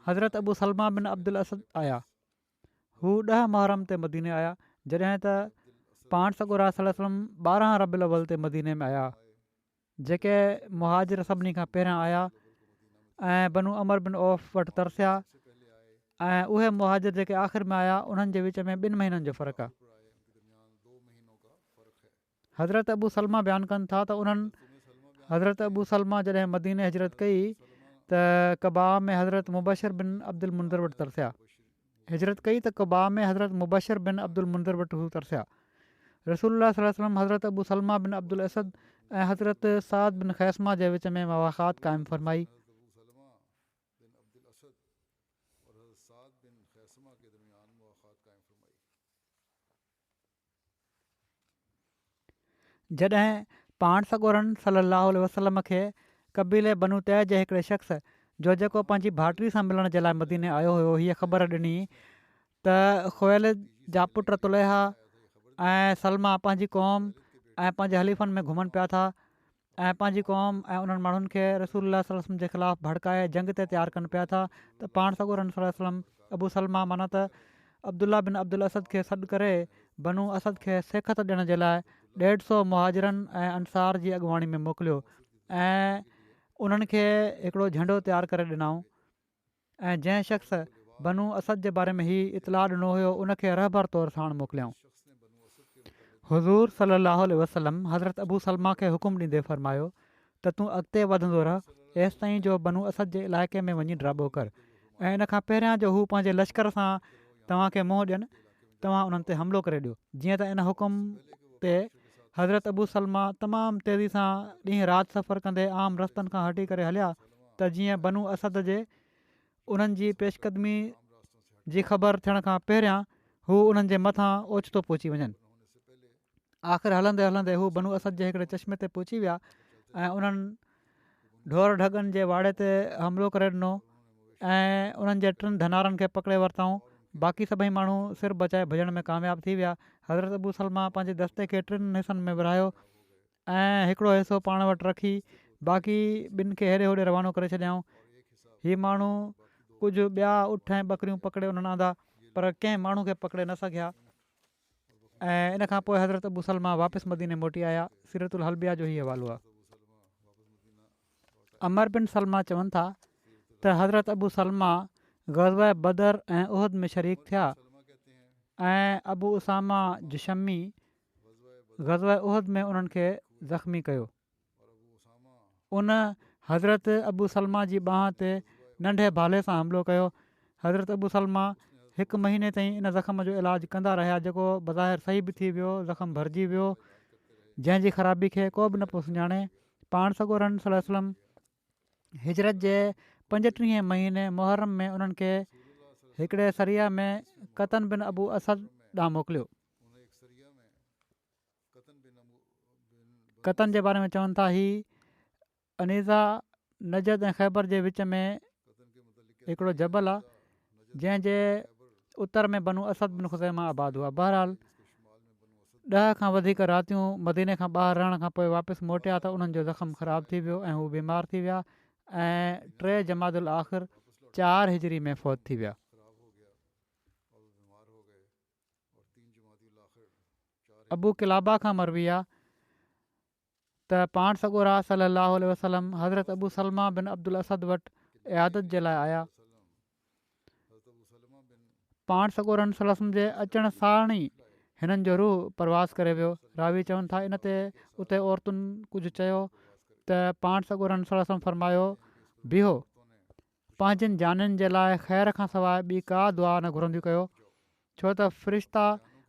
हज़रत अबू सलमा बिन अब्दुल असद आया। हू 10 मुहर्रम ते मदीने आया, जॾहिं त पाण सॻोरा सल्लल्लाहु अलैहि वसल्लम 12 रबीउल अव्वल ते मदीने में आया। जेके मुहाजिर सभिनी खां पहिरियां आया ऐं बनु अमर बिन औफ़ वटि तरसिया, ऐं उहे मुहाजिर जेके आख़िर में आया उन्हनि जे विच में 2 महीननि जो फ़र्क़ु आहे। हज़रत अबू सलमा बयानु कनि था त उन्हनि हज़रत अबू सलमा जॾहिं मदीने हिजरत कई त कबा में हज़रत मुबशर बिन अब्दुल मुंदर वटि तरसिया। हिजरत कई त कबा में हज़रत मुबशर बिन अब्दुल मुंदर वटि हू तरसिया। रसूलुल्लाह सल्लल्लाहु अलैहि वसल्लम हज़रत अबू सलमा बिन अब्दुल असद ऐं हज़रत साद बिन ख़ैसमा जे विच में मुवाख़ात क़ाइमु फ़रमाई। जॾहिं पाण सॻोरनि सलाहु वसलम खे कबीले बनु तय जे हिकिड़े शख़्स जो जेको पंहिंजी भाइटी सां मिलण जे लाइ मदीने आयो हुयो हीअ ख़बर ॾिनी त ख़ुवैलिद जा पुट तुलैहा ऐं सलमा पंहिंजी क़ौम ऐं पंहिंजे हलीफ़नि में घुमनि पिया था ऐं पंहिंजी क़ौम ऐं उन्हनि माण्हुनि खे रसूलुल्लाह सल्लल्लाहु अलैहि वसल्लम जे ख़िलाफ़ु भड़काए जंग ते तयारु कनि पिया था, त पाण सॻोरनि सल्लल्लाहु अलैहि वसल्लम अबू सलमा माना त अब्दुल्ला बिन अब्दुल असद खे सॾु करे बनु असद खे सेखत ॾियण जे लाइ 150 मुहाजिरनि ऐं अंसार जी अॻुवाणी में मोकिलियो ऐं उन्हनि खे हिकिड़ो झंडो तयारु करे ॾिनऊं। ऐं जंहिं शख़्स बनु असद जे बारे में ही इतलाह ॾिनो हुयो उनखे रहबर तौरु साण मोकिलियऊं। हुज़ूर सल्लल्लाहु अलैहि वसल्लम हज़रत अबू सलमा खे हुकुम ॾींदे फ़रमायो त तूं अॻिते वधंदो रह एसि ताईं जो बनु असद जे इलाइक़े में वञी ड्राबो कर, ऐं इन खां पहिरियां जो हू पंहिंजे लश्कर सां तव्हांखे मुंहुं ॾियनि तव्हां उन्हनि ते हमिलो करे ॾियो। जीअं त इन हुकुम ते हज़रत अबू सलमा तमामु तेज़ी सां ॾींहुं राति सफ़र कंदे आम रस्तनि खां हटी करे हलिया त जीअं बनु असद जे उन्हनि जी पेशकदमी जी ख़बर थियण खां पहिरियां हू उन्हनि जे मथां ओचितो पहुची वञनि। आख़िर हलंदे हलंदे हू बनु असद जे हिकिड़े चश्मे ते पहुची विया ऐं उन्हनि ढोर ढगनि जे वाड़े ते हमिलो करे ॾिनो ऐं उन्हनि जे 3 धनारनि खे पकिड़े वरितऊं। बाक़ी सभई माण्हू सिर बचाए भॼण में कामयाबु थी विया। हज़रत अबू सलमा पंहिंजे दस्ते खे 3 हिसनि में विरायो ऐं हिकिड़ो हिसो पाण वटि रखी बाक़ी 2 खे हेॾे होॾे रवानो करे छॾियऊं। हीअ माण्हू कुझु ॿिया उठ ऐं ॿकरियूं पकिड़े उन्हनि आंदा पर कंहिं माण्हू खे पकिड़े न सघिया ऐं इन खां पोइ हज़रत अबू सलमा वापसि मदीने मोटी आया। सीरतुल हलबिया जो ई हवालो आहे। अमर बिन सलमा चवनि था त हज़रत अबू सलमा ग़ज़वा बदर ऐं उहद में शरीक थिया ऐं अबू उसामा जुशमी ग़ज़वा उहद में उन्हनि खे ज़ख़्मी कयो। उन हज़रत अबू सलमा जी ॿांह ते नंढे भाले सां हमिलो कयो। हज़रत अबू सलमा 1 महीने ताईं इन ज़ख़्म जो इलाजु कंदा रहिया, जेको बज़ाहिर सही बि थी वियो, ज़ख़्म भरिजी वियो, जंहिंजी ख़राबी खे को बि न पियो सुञाणे। पाण सॻोरनि सल्लल्लाहु अलैहि वसल्लम हिजरत जे 35 महीने मुहर्रम में उन्हनि खे हिकिड़े सरिया में क़तन बिन अबू असद ॾांहुं मोकिलियो। क़तन जे बारे में चवनि था ही अनीज़ा नजद ऐं ख़ैबर जे विच में हिकिड़ो जबल आहे जंहिंजे उत्तर में बनू असद बिन ख़ुज़ैमा आबाद हुआ। बहरहाल 10 खां वधीक रातियूं मदीने खां ॿाहिरि रहण खां पोइ वापसि मोटिया त उन्हनि जो ज़ख़्मु ख़राबु थी वियो ऐं हू बीमार थी विया ऐं 3 जमादुल आख़िर 4 हिजरी में फ़ौत थी विया। अबू किलाबा खां मरवी आहे त पाण सॻोरा सल्लल्लाहु अलैहि वसल्लम हज़रत अबू सलमा बिन अब्दुल असद वटि इयादत जे लाइ आया। पाण सॻोरनि सलम जे अचण साण ई हिननि जो रूह परवास करे वियो। रावी चवनि था इन ते उते औरतुनि कुझु चयो त पाण सॻोरनि सलम फरमायो बीहो, पंहिंजनि जाननि जे लाइ ख़ैर खां सवाइ ॿी का दुआ न घुरंदियूं कयो, छो त फ़रिश्ता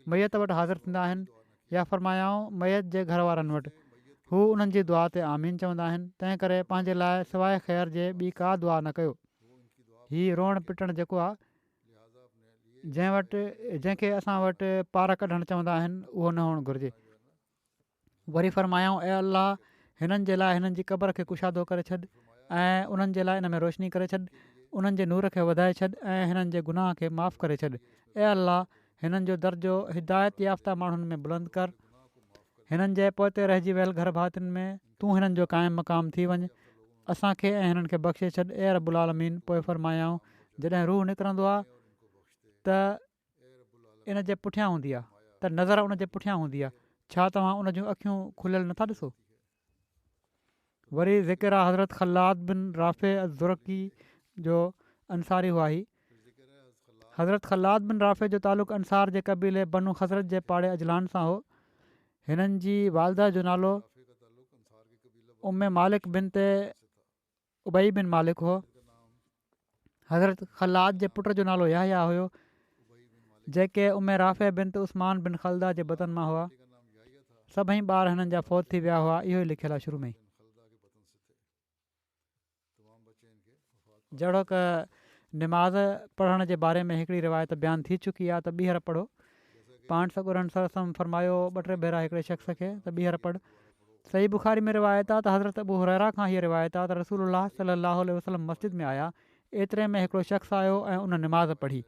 मैत वटि हाज़िर थींदा आहिनि या फरमायाऊं मैत जे घर वारनि वटि, हू उन्हनि जी दुआ ते आमीन चवंदा आहिनि। तंहिं करे पंहिंजे लाइ सवाइ ख़ैर जे ॿी का दुआ न कयो। हीअ रोअण पिटणु जेको आहे जंहिंखे असां वटि पार कढणु चवंदा आहिनि उहो न हुअणु घुरिजे। वरी फरमायाऊं ऐं अलाह हिननि जे लाइ हिननि जी क़बर खे कुशादो करे छॾ ऐं उन्हनि जे लाइ इन में रोशनी करे छॾ, उन्हनि जे नूर खे वधाए छॾ ऐं हिननि जे गुनाह खे माफ़ु करे छॾ। ऐं अलाह हिननि जो दर्जो हिदायत याफ़्ता माण्हुनि में बुलंद कर, हिननि जे पोइते रहिजी वियल घर भातियुनि में तूं हिननि जो क़ाइमु मक़ाम थी वञ, असांखे ऐं हिननि खे बख़्शे छॾ ऐं रब्बुल आलमीन। पोइ फरमायाऊं जॾहिं रूह निकिरंदो आहे त इन जे पुठियां हूंदी आहे, त नज़र उन जे पुठियां हूंदी आहे, छा तव्हां उन जूं अखियूं खुलियल नथा ॾिसो। वरी ज़िक्र आहे हज़रत ख़ल्लाद बिन राफ़े ज़ुरक़ी जो अंसारी हुआ ही। हज़रत ख़ल्लाद बिन राफ़े जो तालुक़ु अंसार जे क़बीले बनू ख़ज़रत जे पाड़े अजलान सां हो। हिननि जी वालदा जो नालो उम्मे मालिक बिन ते उबई बिन मालिक हो। हज़रत ख़ल्लाद जे पुट जो नालो याहया हुयो, जेके उम्मे राफ़े बिन ते उस्मान बिन ख़ल्दा जे बतन मां हुआ। सभई ॿार हिननि जा फ़ौत थी विया हुआ। इहो ई लिखियलु आहे शुरू में ई। जहिड़ो क निमाज़ पढ़ण जे बारे में हिकिड़ी रिवायत बयानु थी चुकी आहे त ॿीहर पढ़ो। पाण सॻोरनि सलम फरमायो 2-3 भेरा हिकिड़े शख़्स खे त ॿीहर पढ़। सही बुखारी में रिवायत आहे त हज़रत अबू हुरैरा खां हीअ रिवायत आहे त रसूलुल्लाह सल्लल्लाहु अलैहि वसल्लम मस्जिद में आया, एतिरे में हिकिड़ो शख़्स आयो ऐं उन निमाज़ पढ़ी।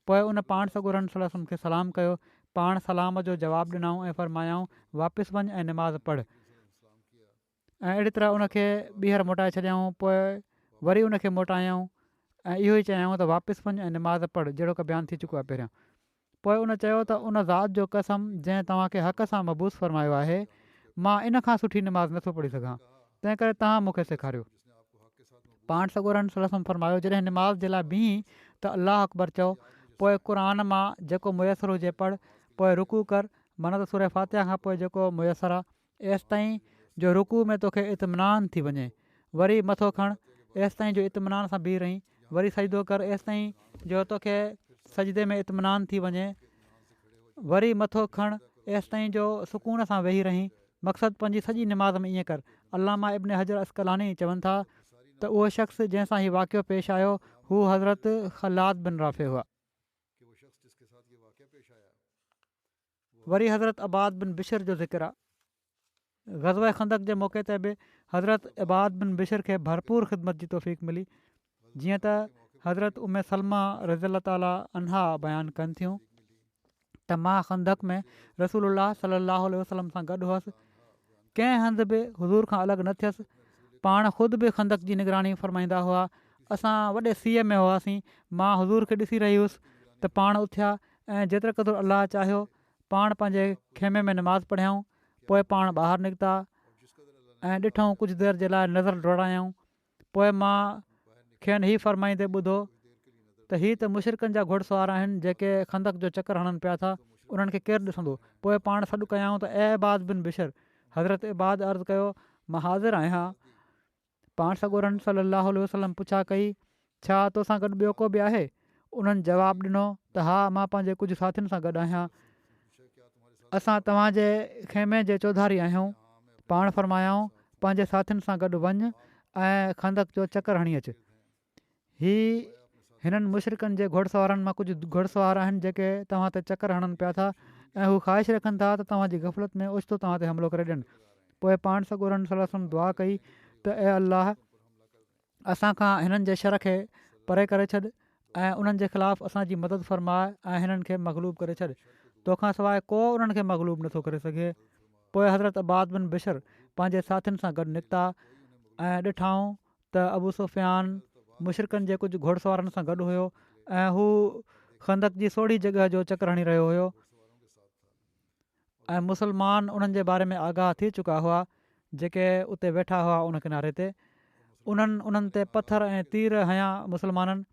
पोइ उन पाण सॻोरनि सलम खे सलाम कयो, पाण सलाम जो जवाबु ॾिनऊं ऐं फरमायाऊं वापसि वञ ऐं निमाज़ पढ़, ऐं अहिड़ी तरह उनखे ॿीहर मोटाए छॾियऊं। पोइ वरी उनखे मोटायऊं ऐं इहो ई चयऊं त वापसि वञ ऐं निमाज़ पढ़, जहिड़ो की बयानु थी चुको आहे पहिरियां। पोइ उन चयो त उन ज़ात जो कसम जंहिं तव्हांखे हक़ सां मबूस फरमायो आहे, मां इन खां सुठी निमाज़ नथो पढ़ी सघां, तंहिं करे तव्हां मूंखे सेखारियो। पाण सॻोरनि सलम फरमायो जॾहिं निमाज़ जे लाइ बीह त अलाह अकबर चओ, पोइ क़ुर मां जेको मुयसरु हुजे पढ़, पोइ रुकू कर, माना त सूरह फातिहा खां पोइ जेको मुयसरु आहे, एसि ताईं जो रुकू में तोखे इत्मिनान थी वञे, वरी मथो खण एसि ताईं जो इत्मिनान सां बीह रहीं, वरी सजदो कर एसि ताईं जो तोखे सजदे में इत्मिनान थी वञे, वरी मथो खण एसि ताईं जो सुकून सां वेही रहीं। मक़सदु पंहिंजी सॼी निमाज़ में ईअं कर। अल्लामा इब्न हजर अस्कलानी चवनि था त उहो शख़्स जंहिंसां हीउ वाक़ियो पेश आयो हू हज़रत ख़ल्लाद बिन राफ़े हुआ। वरी हज़रत अबाद बिन बिशर जो ज़िक्र आहे। ग़ज़वा खंदक जे मौक़े ते बि हज़रत अबाद बिन बिशर खे भरपूर ख़िदमत जी तौफ़ीक़ मिली, जीअं त हज़रत उम्मे सलमा रज़ियल्लाहु ताला अन्हा बयानु कनि थियूं त मां खंदक में रसूलुल्लाह सल्लल्लाहु अलैहि वसल्लम सां गॾु हुअसि, कंहिं हंधि बि हुज़ूर खां अलॻि न थियसि। पाण ख़ुदि बि खंदक जी निगरानी फ़रमाईंदा हुआ। असां वॾे सीअ में हुआसीं, मां हुज़ूर खे ॾिसी रही हुअसि त पाण उथिया ऐं जेतिरे क़दुरु अलाह चाहियो पाण पंहिंजे खेमे में निमाज़ पढ़ियाऊं। पोइ पाण ॿाहिरि निकिता ऐं ॾिठूं कुझु देरि जे लाइ नज़र दौड़ायूं। पोइ मां खेनि हीअ फ़रमाईंदे ॿुधो त हीअ त मुशरिकनि जा घुड़सवार आहिनि जेके खंदक जो चकर हणनि पिया था, उन्हनि खे केरु ॾिसंदो। पोइ पाण सॾु कयाऊं त ए इबाद बिन बिशर। हज़रत इबाद अर्ज़ु कयो मां हाज़िर आहियां। पाण सॻोरनि सल्लल्लाहु अलैहि वसल्लम पुछा कई छा तोसां गॾु ॿियो को बि आहे? उन्हनि जवाबु ॾिनो त हा मां पंहिंजे कुझु साथियुनि सां गॾु आहियां, असां तव्हांजे खेमे जे चौधारी आहियूं। पाण फरमायाऊं पंहिंजे साथियुनि सां गॾु वञ ऐं खंदक जो चकर हणी अचु। हिननि मुशरिकनि जे घुड़सवारनि मां कुझु घुड़सवार आहिनि जेके तव्हां ते चकर हणनि पिया था ऐं हू ख़्वाहिश रखनि था त तव्हांजी गफ़लत में ओचितो तव्हां ते हमिलो करे ॾियनि। पोइ पाण सॻोरनि सलम दुआ कई त ए अलाह असांखां हिननि जे शर खे परे करे छॾ ऐं उन्हनि जे ख़िलाफ़ु असांजी मदद फ़रमाए ऐं हिननि खे मग़लूब करे छॾ। तोखां सवाइ को उन्हनि खे मग़लूब नथो करे सघे। पोइ हज़रत अब्बाद बिन बिशर पंहिंजे साथियुनि सां गॾु निकिता ऐं ॾिठाऊं त अबू सुफ़ियान मुशरिकनि जे कुझु घुड़सवारनि सां गॾु हुयो ऐं हू खंदक जी सोढ़ी जॻह जो चकर हणी रहियो हुयो ऐं मुसलमान उन्हनि जे बारे में आगाह थी चुका हुआ जेके उते वेठा हुआ उन किनारे ते। उन्हनि ते पथर ऐं तीर हयां मुसलमाननि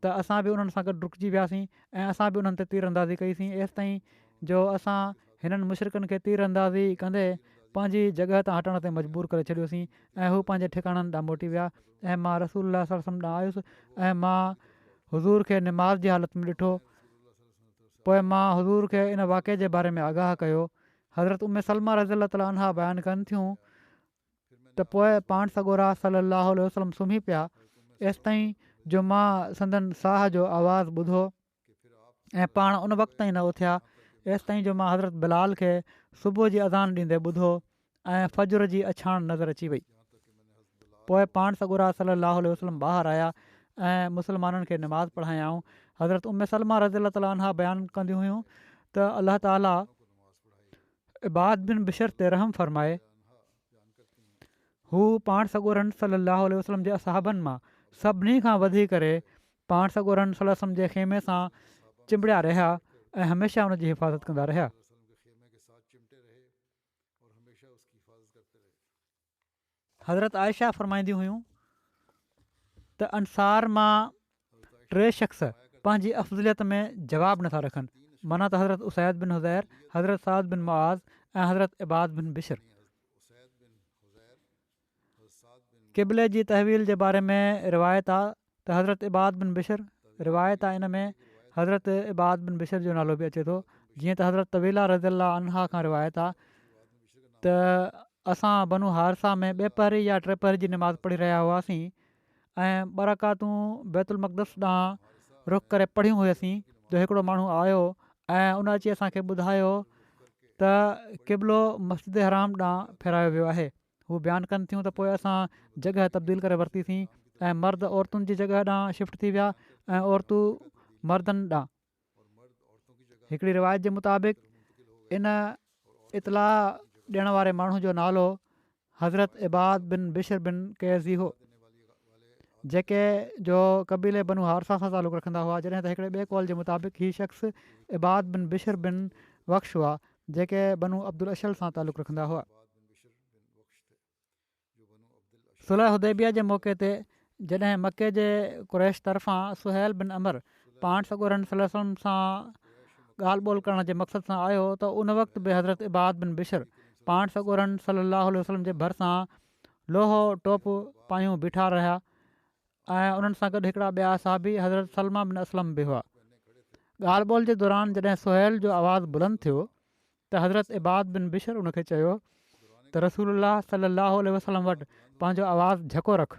त असां बि उन्हनि सां गॾु डुकिजी वियासीं ऐं असां बि उन्हनि ते तीर अंदाज़ी कईसीं एसि ताईं जो असां हिननि मुशरिकनि खे तीर अंदाज़ी कंदे पंहिंजी जॻह तां हटण ते मजबूर करे छॾियोसीं ऐं हू पंहिंजे ठिकाणनि ॾांहुं मोटी विया। ऐं मां रसूल सलम ॾांहुं आयुसि ऐं मां हुज़ूर खे निमाज़ जी हालत में ॾिठो। पोइ मां हुज़ूर खे इन वाक़े जे बारे में आगाह कयो। हज़रत उम्मे सलमा रज़ी ताला अन्हा बयानु कनि थियूं त पोइ पाण सॻोरा सलाहु वसलम सुम्ही पिया एसि ताईं जो मां संदन साह जो आवाज़ु ॿुधो ऐं पाण उन वक़्त ताईं न उथिया एसि ताईं जो मां हज़रत बिलाल खे सुबुह जी अज़ान ॾींदे ॿुधो ऐं फजर जी अछाण नज़र अची वई। पोइ पाण सॻोरा सलाहु वसलम ॿाहिरि आया ऐं मुसलमाननि खे निमाज़ पढ़ायाऊं। हज़रत उम्मे सलमा रज़ी ताला अन्हा बयानु कंदियूं हुयूं त अलाह ताला इबाद बिन बिशर ते रहम फ़रमाए। हू पाण सॻोरनि सलाहु वसलम जे असहाबनि मां सभिनी खां वधी करे पाण सॻोरनि सलम जे ख़ेमे सां चिंबड़िया रहिया ऐं हमेशह उन जी हिफ़ाज़त कंदा रहिया। हज़रत आयशा फ़रमाईंदियूं हुयूं त अंसार मां 3 शख़्स पंहिंजी अफ़ज़लियत में जवाबु नथा रखनि, माना त हज़रत उसैद बिन हुज़ैर, हज़रत साद बिन मुआज़ ऐं हज़रत इबाद बिन बिशर। क़िबले जी तहवील जे बारे में रिवायत आहे त हज़रत इबाद बिन बिशर, रिवायत आहे इन में हज़रत इबाद बिन बिशर जो नालो बि अचे थो, जीअं त हज़रत तवीला रज़ीअल्लाह अन्हा खां रिवायत आहे त असां बनू हारसा में 2 पहरी या 3 पहरी जी निमाज़ पढ़ी रहिया हुआसीं ऐं 2 रकातूं बैतुल मक़दस ॾांहुं रुख़ करे पढ़ियूं हुआसीं जो हिकिड़ो माण्हू आयो ऐं उन अची असांखे ॿुधायो त क़िबलो मस्जिद हराम ॾांहुं फेरायो वियो आहे। हू बयानु कनि थियूं त पोइ असां जॻह तब्दील करे वरितीसीं ऐं मर्द औरतुनि जी जॻह ॾांहुं शिफ्ट थी विया ऐं औरतूं मर्दनि ॾांहुं। हिकिड़ी रिवायत जे मुताबिक़ इन इतलाह ॾियण वारे माण्हू जो नालो हज़रत इबाद बिन बिशर बिन कैज़ी हो, जेके जो कबीले बनू हारसा सां तालुक़ु रखंदा हुआ, जॾहिं त हिकिड़े ॿिए कॉल जे मुताबिक़ हीउ शख़्स इबाद बिन बिशर बिन वक्श हुआ जेके बनू अब्दुल अशल सां तालुक़ु रखंदा हुआ। सुलह हुदैबिया जे मौक़े ते जॾहिं मके जे कुरैश तरफ़ां सुहैल बिन अमर पाण सॻोरनि सलम सां ॻाल्हि ॿोल करण जे मक़सद सां आयो त उन वक़्तु बि हज़रत इबाद बिन बिशर पाण सॻोरनि सलाहु वसलम जे भरिसां लोहो टोप पायूं बीठा रहिया ऐं उन्हनि सां गॾु हिकिड़ा ॿिया साहबी हज़रत सलमा बिन असलम बि हुआ। ॻाल्हि ॿोल जे दौरान जॾहिं सुहैल जो आवाज़ु बुलंद थियो त हज़रत इबाद बिन बिशर उनखे चयो त रसूलुल्लाह सलाहु वसलम वटि पंहिंजो आवाज़ु झको रख।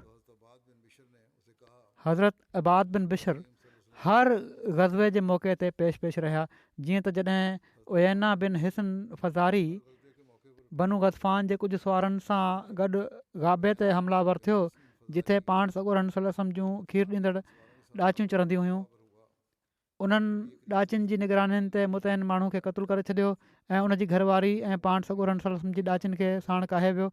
हज़रत इबाद बिन बिशर हर ग़ज़वे जे मौक़े ते पेश रहिया, जीअं त जॾहिं उयैना बिन हिसन फ़ज़ारी बनू गज़फ़ान जे कुझु सुवारनि सां गॾु गाबे ते हमलावर थियो जिथे पाण सॻोरनि सलम जूं खीर ॾींदड़ ॾाचियूं चरंदियूं हुयूं। उन्हनि ॾाचियुनि जी निगरानियुनि ते मुतैन माण्हू खे क़तलु करे छॾियो ऐं उनजी घरवारी ऐं पाण सॻोरनि सलम जी ॾाचियुनि खे साण काहे वियो।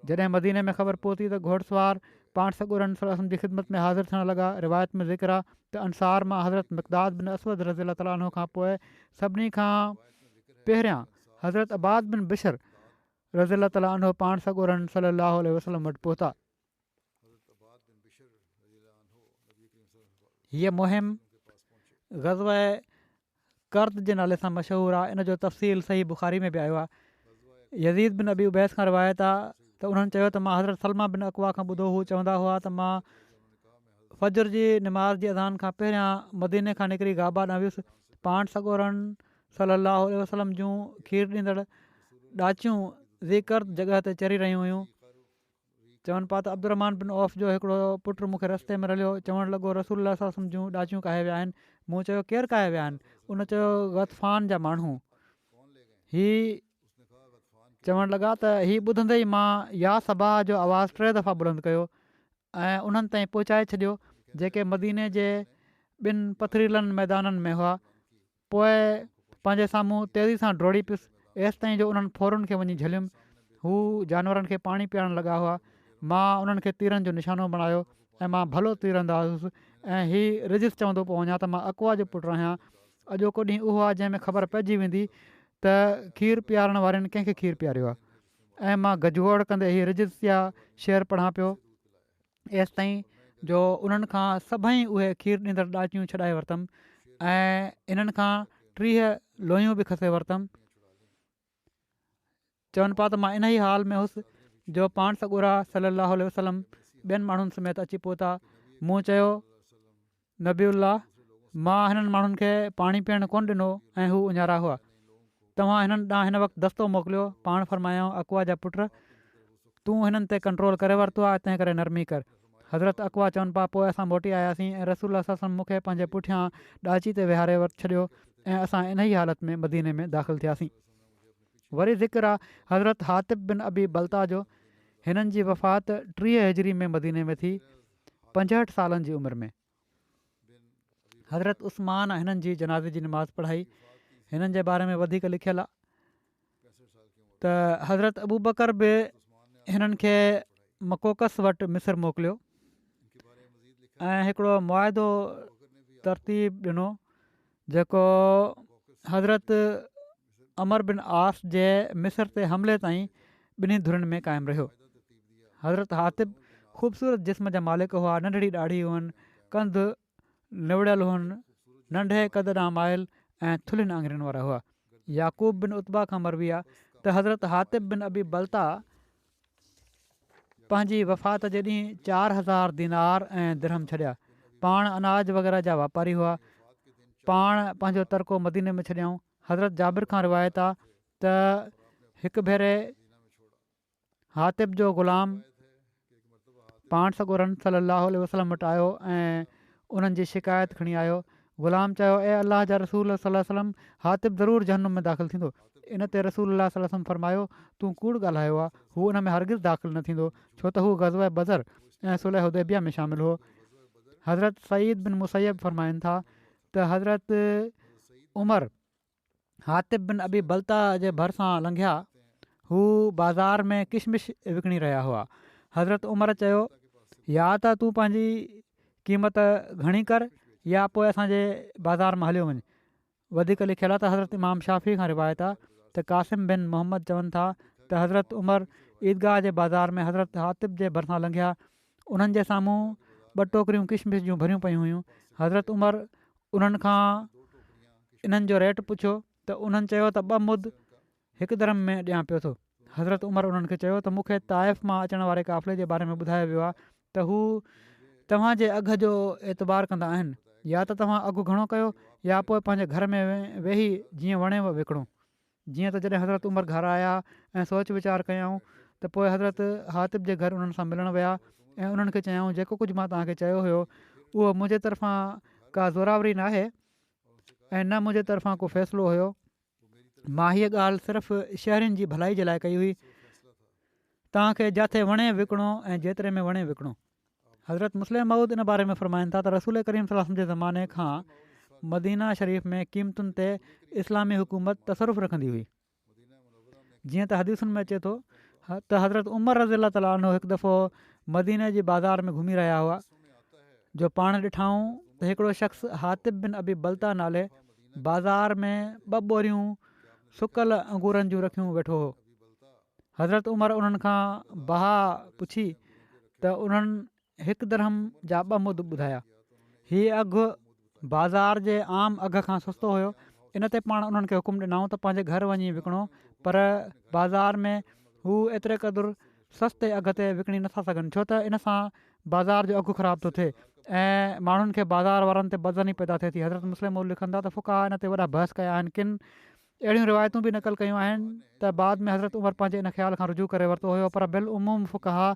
जॾहिं मदीने में ख़बर पहुती त घोड़सवार पाण सॻोरनि सलम जी ख़िदमत में हाज़िर थियणु लॻा, रिवायत में ज़िक्र आहे त अंसार मां हज़रत मिक़दाद बिन असवद रज़ी ताला अन्हु खां पोइ सभिनी खां पहिरियां हज़रत इबाद बिन बिशर रज़ी ताला अन्हु पाण सॻोरनि सलाहु वसलम वटि पहुता। हीअ मुहिम ग़ज़वा कर्द जे नाले सां मशहूरु आहे। इन जो तफ़सील सही बुख़ारी में बि आयो आहे। यज़ीद बिन अबी उबैस खां रिवायत आहे त उन्हनि चयो त मां हज़रत सलमा बिन अक़वा खां ॿुधो हू चवंदा हुआ त मां फजर जी निमाज़ जी अज़ान खां पहिरियां मदीने खां निकिरी गाबा ॾांहुं वियुसि। पाण सॻोरनि सलाहु वसलम जूं खीर ॾींदड़ ॾाचियूं ज़िकर जॻह ते चरी रहियूं हुयूं। चवनि पिया त अब्दुरहमान बिन औफ़ जो हिकिड़ो पुटु मूंखे रस्ते में रलियो, चवणु लॻो रसूल सलम जूं ॾाचियूं काहे विया आहिनि। मूं चयो केरु काहे विया आहिनि? उन चयो गतफ़ान जा माण्हू। ही चवणु लॻा त हीअ ॿुधंदे ई मां या सबा जो आवाज़ु 3 दफ़ा बुलंद कयो ऐं उन्हनि ताईं पहुचाए छॾियो जेके मदीने जे 2 पथरीलनि मैदाननि में हुआ। पोइ पंहिंजे साम्हूं तेज़ी सां डोड़ी पियुसि एसि ताईं जो उन्हनि फोरनि खे वञी झलियुमि। हू जानवरनि खे पाणी पीआरण लॻा हुआ। मां उन्हनि खे तीरनि जो निशानो बणायो ऐं मां भलो तीरंदाज़ हुउसि ऐं हीउ रिजिस चवंदो पियो वञा त मां अक़वा जो पुटु आहियां। अॼोको ॾींहुं उहो आहे जंहिंमें ख़बर पइजी वेंदी त खीरु पीआरण वारनि कंहिंखे खीरु पीआरियो आहे। ऐं मां गजगोड़ कंदे हीअ रिजिस या शेर पढ़ां पियो एसि ताईं जो उन्हनि खां सभई उहे खीरु ॾींदड़ ॾाचियूं छॾाए वरितमि ऐं इन्हनि खां 30 लोहियूं बि खसे वरितमि। चवनि पिया त मां इन ई हाल में हुउसि जो पाण सॻुरा सलाहु वसलम ॿियनि माण्हुनि समेत अची पहुता। मूं चयो नबीउल्ला मां हिननि माण्हुनि खे पाणी पीअणु कोन ॾिनो ऐं हू उञारा हुआ। तव्हां हिननि ॾांहुं हिन वक़्तु दस्तो मोकिलियो। पाण फरमायाऊं अक़वा जा पुट तूं हिननि ते कंट्रोल करे वरितो आहे तंहिं करे नरमी कर। हज़रत अक़वा चवनि पिया पोइ असां मोटी आयासीं ऐं रसूल सलम मूंखे पंहिंजे पुठियां ॾाची ते विहारे छॾियो ऐं असां इन ई हालति में मदीने में दाख़िलु थियासीं। वरी ज़िक्र आहे हज़रत हातिब बिन अबी बल्ता जो। हिननि जी वफ़ात 30 हिजरी में मदीने में थी 65 सालनि जी उमिरि में। हज़रत उस्मान हिननि जी जनाज़े जी नमाज़ पढ़ाई। हिननि जे बारे में वधीक लिखियलु आहे त हज़रत अबू बकर बि हिननि खे मकोकस वटि मिस्र मोकिलियो ऐं हिकिड़ो मुआदो तरतीब ॾिनो जेको हज़रत अमर बिन आस जे मिस्र ते हमले ताईं ॿिन्ही धुरनि में क़ाइमु रहियो। हज़रत हातिब ख़ूबसूरत जिस्म जा मालिक हुआ। नंढड़ी ॾाढी हुअनि, कंध निवड़ियल हुअनि, नंढे कद ॾांहुं माइल ऐं थुलियुनि आङुरियुनि वारा हुआ। याक़ूब बिन उत्बा खां मरवी आहे त हज़रत हातिब बिन अबी बल्ता पंहिंजी वफ़ात जे ॾींहुं 4000 दीनार ऐं दिरहम छॾिया। पाण अनाज वग़ैरह जा वापारी हुआ। पाण पंहिंजो तरको मदीने में छॾियऊं। हज़रत जाबिर खां रिवायत आहे त हिकु भेरे हातिब जो ग़ुलाम पाण सॻोरन सलाहु वसलम वटि आयो ऐं उन्हनि जी शिकायत खणी आयो। ग़ुलाम चयो ए अलाह जा रसूल वसलम हातिब ज़रूरु जहन्नुम में दाख़िलु थींदो। इन ते रसूल वसलम फरमायो तूं कूड़ ॻाल्हायो आहे, हू उन में हरगिज़ दाख़िलु न थींदो छो त हू ग़ज़वा बदर ऐं सुलह हुदैबिया में शामिलु हो। हज़रत सईद बिन मुसैब फरमाइनि था त हज़रत उमर हातिब बिन अबी बल्ता जे भरिसां लंघिया। हू बाज़ार में किशमिश विकिणी रहिया हुआ। हज़रत उमर चयो या त तूं पंहिंजी क़ीमत घणी कर या पोइ असांजे बाज़ार मां हलियो वञ। वधीक लिखियलु आहे त हज़रत इमाम शाफ़ी खां रिवायत आहे त कासिम बिन मोहम्मद चवनि था त हज़रत उमर ईदगाह जे बाज़ार में हज़रत हातिब जे भरिसां लंघिया। उन्हनि जे साम्हूं 2 टोकरियूं किशमिश जूं भरियूं पयूं हुयूं। हज़रत उमर उन्हनि खां इन्हनि जो रेट पुछियो त उन्हनि चयो त 2 मुद 1 दरम में ॾियां पियो थो। हज़रत उमर उन्हनि खे चयो त मूंखे ताइफ़ मां अचण वारे काफ़िले जे बारे में ॿुधायो वियो आहे त हू तव्हांजे अघ जो एतबार कंदा आहिनि। या त तव्हां अघु घणो कयो या पोइ पंहिंजे घर में वेही जीअं वणेव विकिणो। जीअं त जॾहिं हज़रत उमर घर आया ऐं सोच वीचार कयऊं त पोइ हज़रत हातिब जे घर उन्हनि सां मिलणु विया ऐं उन्हनि खे चयऊं जेको कुझु मां तव्हांखे चयो हुयो उहो मुंहिंजे तरफ़ां का ज़ोरावरी न आहे ऐं न मुंहिंजे तरफ़ां को फ़ैसिलो हुयो। मां हीअ ॻाल्हि सिर्फ़ु शहरनि जी भलाई जे लाइ कई हुई। तव्हांखे जिथे वणे विकिणो ऐं जेतिरे में वणे विकिणो। हज़रत मुस्लिम मऊद इन बारे में फरमाइनि था त रसूल करीम सल्लल्लाहु अलैहि वसल्लम जे ज़माने खां मदीना शरीफ़ में क़ीमतुनि ते इस्लामी हुकूमत तसरुफ़ रखंदी हुई। जीअं त हदीसुनि में अचे थो त हज़रत उमर रज़ी ताला अन्हु हिकु दफ़ो मदीने जी बाज़ार में घुमी रहिया हुआ जो पाण ॾिठाऊं त हिकिड़ो शख़्स हातिब बिन अबी बल्ता नाले बाज़ार में 2 बोरियूं सुकल अंगूरनि जूं रखियूं वेठो हो। हज़रत उमर उन्हनि खां बहा पुछी त उन्हनि 1 दरहम जा 2 मुद ॿुधाया। हीअ अघु बाज़ार जे आम अघ खां सस्तो हुयो। इन ते पाण उन्हनि खे हुकुम ॾिनऊं त पंहिंजे घर वञी विकिणो पर बाज़ार में हू एतिरे क़दुरु सस्ते अघ ते विकिणी नथा सघनि छो त इन सां बाज़ार जो अघु ख़राबु थो थिए ऐं माण्हुनि खे बाज़ार वारनि ते बदनी पैदा थिए थी। हज़रत मुस्लिम लिखनि था त फ़ुक़हा इन ते वॾा बहस कया आहिनि। किन अहिड़ियूं रिवायतूं बि नक़ल कयूं आहिनि त बाद में हज़रत उमर पंहिंजे इन ख़्याल खां रुजू करे वरितो हुयो पर बिल उमूम फ़ुक़हा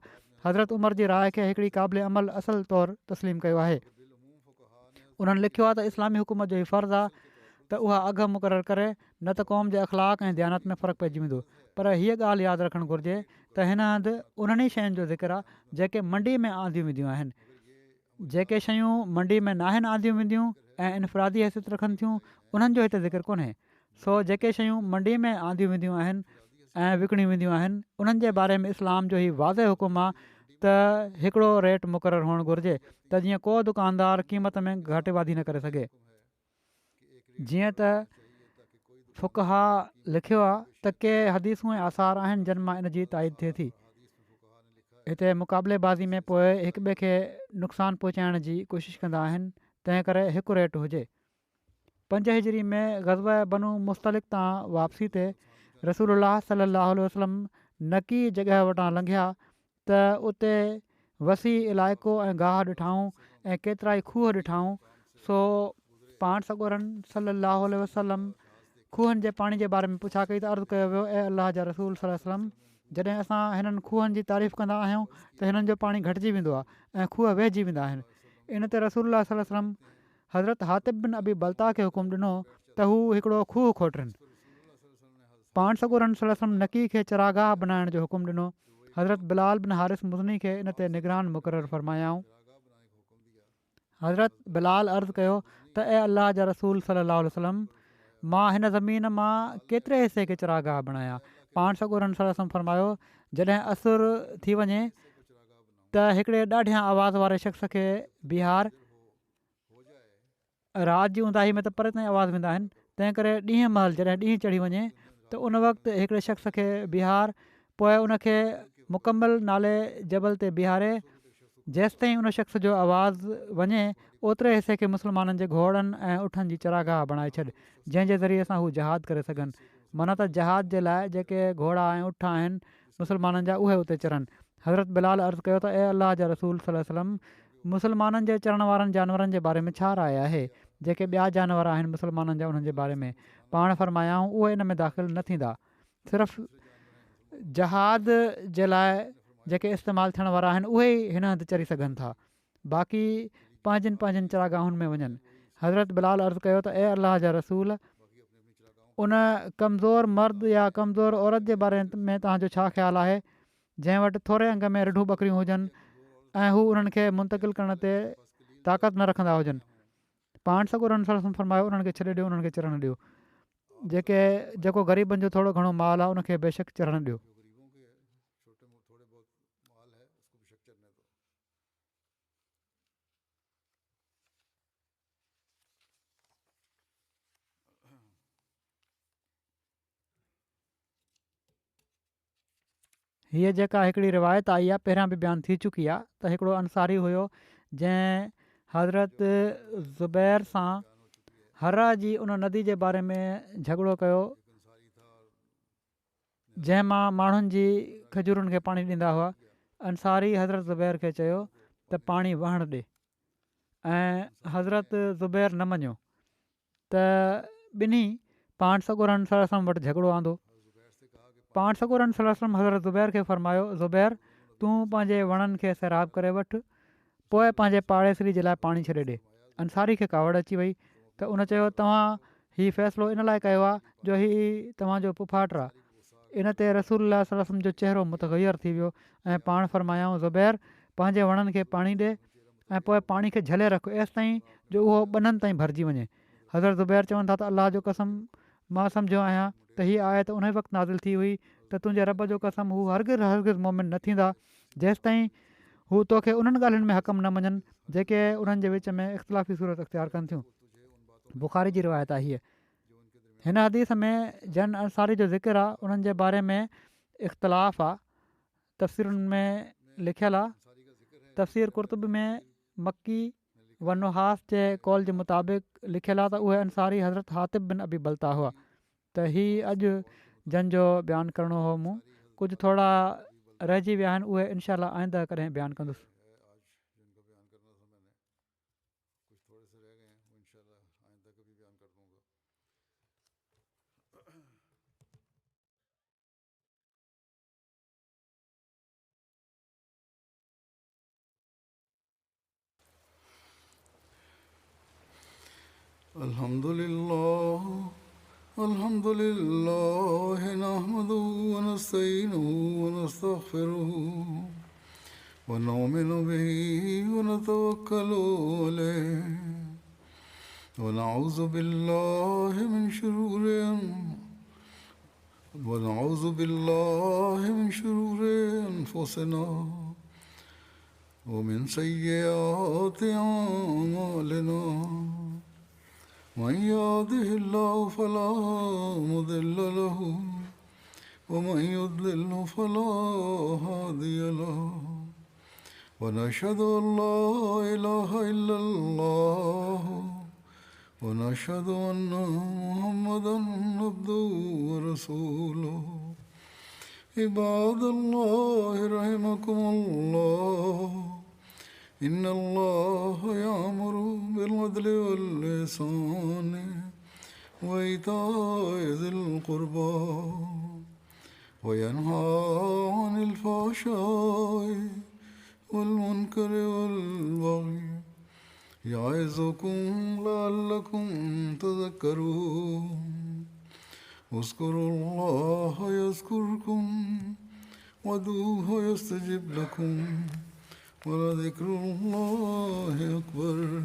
हज़रत उमर जी राय खे हिकिड़ी क़ाबिल अमल असल तौरु तस्लीम कयो आहे। उन्हनि लिखियो आहे त इस्लामी हुकूमत जो हीउ फ़र्ज़ु आहे त उहा अघु मुक़ररु करे, न त क़ौम जे अख़लाक ऐं दयानत में फ़र्क़ु पइजी वेंदो। पर हीअ ॻाल्हि यादि रखणु घुरिजे त हिन हंधि उन्हनि ई शयुनि जो ज़िक्र आहे जेके मंडी में आंदियूं वेंदियूं आहिनि। जेके शयूं मंडी में न आहिनि आंदियूं वेंदियूं ऐं इनफ़रादी हैसियत रखनि थियूं, उन्हनि जो हिते ज़िक्र कोन्हे। सो जेके शयूं मंडी में आंदियूं वेंदियूं आहिनि ऐं विकिणियूं वेंदियूं आहिनि, उन्हनि जे बारे में इस्लाम जो ई वाज़े हुकुम आहे त हिकिड़ो रेट मुक़ररु हुअणु घुरिजे, त जीअं को दुकानदार क़ीमत में घटि वाधी न करे सघे। जीअं त फ़ुक़हा लिखियो आहे त के हदीसूं ऐं आसार आहिनि जिन मां इन जी ताईद थिए थी। हिते मुक़ाबलेबाज़ी में पोइ हिक ॿिए खे नुक़सानु पहुचाइण जी कोशिशि कंदा आहिनि, तंहिं करे हिकु रेट हुजे। 5 हिजरी में ग़ज़वा बनू मुस्तलिक़ तां वापसी ते रसूलुल्लाह सल्लल्लाहु अलैहि वसल्लम नकी जॻह वटां लंघिया त उते वसी इलाइक़ो ऐं गाह ॾिठाऊं ऐं केतिरा ई खूह ॾिठाऊं। सो पाण सॻोरनि सल्लल्लाहु अलैहि वसल्लम खूहनि जे पाणी जे बारे में पुछा कई त अर्ज़ु कयो वियो, ऐं अलाह जा रसूल सल्लल्लाहु अलैहि वसल्लम, जॾहिं असां हिननि खूहनि जी तारीफ़ कंदा आहियूं त हिननि जो पाणी घटिजी वेंदो आहे ऐं खूह वहिजी वेंदा आहिनि। इन ते रसूलुल्लाह सल्लल्लाहु अलैहि वसल्लम हज़रत हातिब बिन अबी बल्ता खे हुकुम ॾिनो त हू हिकिड़ो खूह खोटरनि। पाण सॻोरनि सल्लल्लाहु अलैहि वसल्लम नकी खे चरागाह बनाइण जो हुकुम ॾिनो। हज़रत बिलाल बिन हारिस मुज़नी खे इन ते निगरान मुक़ररु फ़रमायाऊं। हज़रत बिलाल अर्ज़ु कयो त ए अलाह जा रसूल सल्लल्लाहु अलैहि वसल्लम, मां हिन ज़मीन मां केतिरे हिसे खे चरागाह बणाया। पाण सॻोरनि सल्लल्लाहु अलैहि वसल्लम फ़रमायो, जॾहिं असुर थी वञे त हिकिड़े ॾाढियां आवाज़ वारे शख़्स खे बिहार, राति जी ऊंदाही में त परे ताईं आवाज़ वेंदा आहिनि, तंहिं करे ॾींहं महिल जॾहिं ॾींहुं चढ़ी वञे त उन वक़्तु हिकिड़े शख़्स खे बिहार, पोइ उनखे मुकमल नाले जबल ते बिहारे जेसिताईं उन शख़्स जो आवाज़ु वञे ओतिरे हिसे खे मुस्लमाननि जे घोड़नि ऐं उठनि जी चरागाह बणाए छॾ, जंहिंजे ज़रिए सां हू जहाद करे सघनि। माना त जहाद जे लाइ जेके घोड़ा ऐं उठ आहिनि मुस्लमाननि जा, उहे उते चरनि। हज़रत बिलाल अर्ज़ु कयो त ए अलाह जा रसूल सल्लल्लाहु अलैहि वसल्लम, मुस्लमाननि जे चरण वारनि जानवरनि जे बारे में छा राय आहे? जेके ॿिया जानवर आहिनि मुस्लमाननि जा, उन्हनि जे बारे में पाण फ़रमायाऊं उहे इन में दाख़िल न थींदा। सिर्फ़ु जहाद जे लाइ जेके इस्तेमालु थियण वारा आहिनि उहे ई हिन हंधि चरी सघनि था, बाक़ी पंहिंजनि पंहिंजनि चरागाहुनि में वञनि। हज़रत बिलाल अर्ज़ु कयो त ए अलाह जा रसूल, उन कमज़ोर मर्द या कमज़ोर औरत जे बारे में तव्हांजो छा ख़्यालु आहे जंहिं वटि थोरे अंग में रिढूं ॿकरियूं हुजनि ऐं हू उन्हनि खे मुंतक़िल करण ते ताक़त न रखंदा हुजनि? पाण सॻोरनि सल्लल्लाहु अलैहि वसल्लम फ़रमायो, उन्हनि खे छॾे ॾियो, उन्हनि खे चरणु ॾियो। जेको ग़रीबनि जो थोरो घणो माल आहे उनखे बेशक चढ़णु ॾियो। हीअ जेका हिकिड़ी रिवायत आई आहे पहिरियां बि बयानु थी चुकी आहे त हिकिड़ो अंसारी हुयो जंहिं हज़रत ज़ुबैर सां हरा जी उन नदी जे बारे में झगड़ो कयो जंहिं मां माण्हुनि जी खजूरुनि खे पाणी ॾींदा हुआ। अंसारी हज़रत ज़ुबैर खे चयो त पाणी वहणु ॾे, ऐं हज़रत ज़ुबैर न मञियो त ॿिन्ही पाण सॻोरनि सल्लल्लाहु अलैहि वसल्लम वटि झगड़ो आंदो। पाण सॻोरनि सल्लल्लाहु अलैहि वसल्लम हज़रत ज़ुबैर खे फ़रमायो, ज़ुबैर तूं पंहिंजे वणनि खे सैराब करे वठि, पोइ पंहिंजे पाड़ेसरी जे लाइ पाणी छॾे ॾे। अंसारी खे कावड़ अची वई त उन चयो, तव्हां हीउ फ़ैसिलो इन लाइ कयो आहे जो हीउ तव्हांजो पुफाट आहे। इन ते रसूलुल्लाह सल्लल्लाहु अलैहि वसल्लम जो चहिरो मुतग़य्यर थी वियो ऐं पाण फ़रमायाऊं, ज़ुबैर पंहिंजे वणनि खे पाणी ॾे ऐं पोइ पाणी खे झले रख एसि ताईं जो उहो ॿननि ताईं भरिजी वञे। हज़रत ज़ुबैर चवनि था त अलाह जो कसम, मां सम्झो आहियां त हीअ आयत उन वक़्तु नाज़िल थी हुई त तुंहिंजे रब जो कसम, हू हरगिज़ मोमिन न थींदा जेसिताईं हू तोखे उन्हनि ॻाल्हियुनि में हक़म न मञनि जेके उन्हनि जे विच में इख़्तिलाफ़ी सूरत अख़्तियार कनि थियूं। बुख़ारी जी रिवायत आहे हीअ। हिन हदीस में जन अंसारी जो ज़िक्र आहे, उन्हनि जे बारे में इख़्तिलाफ़ आहे, तफ़सीरुनि में लिखियलु आहे। तफ़सीर कुर्तुब में मक्की वनुहास जे कौल जे मुताबिक़ लिखियलु आहे त उहे अंसारी हज़रत हातिब बिन अबी बल्ता हुआ। त हीअ अॼु जंहिंजो बयानु करिणो हो मूं, कुझु थोरा रहिजी विया आहिनि, उहे इनशा अलाह आईंदा कॾहिं बयानु कंदुसि। الحمد لله الحمد لله نحمده ونستعينه ونستغفره ونؤمن به ونتوكل عليه ونعوذ بالله من شرور أنفسنا ومن سيئات أعمالنا من يهده الله فلا مضل له ومن يضلل فلا هادي له ونشهد أن لا إله إلا الله ونشهد أن محمدا عبده ورسوله عباد الله رحمكم الله إن الله يأمر بالعدل والإحسان وإيتاء ذي القربى وينهى عن الفحشاء والمنكر والبغي يعظكم لعلكم تذكرون اذكروا الله يذكركم وادعوه يستجب لكم ولذكر الله أكبر.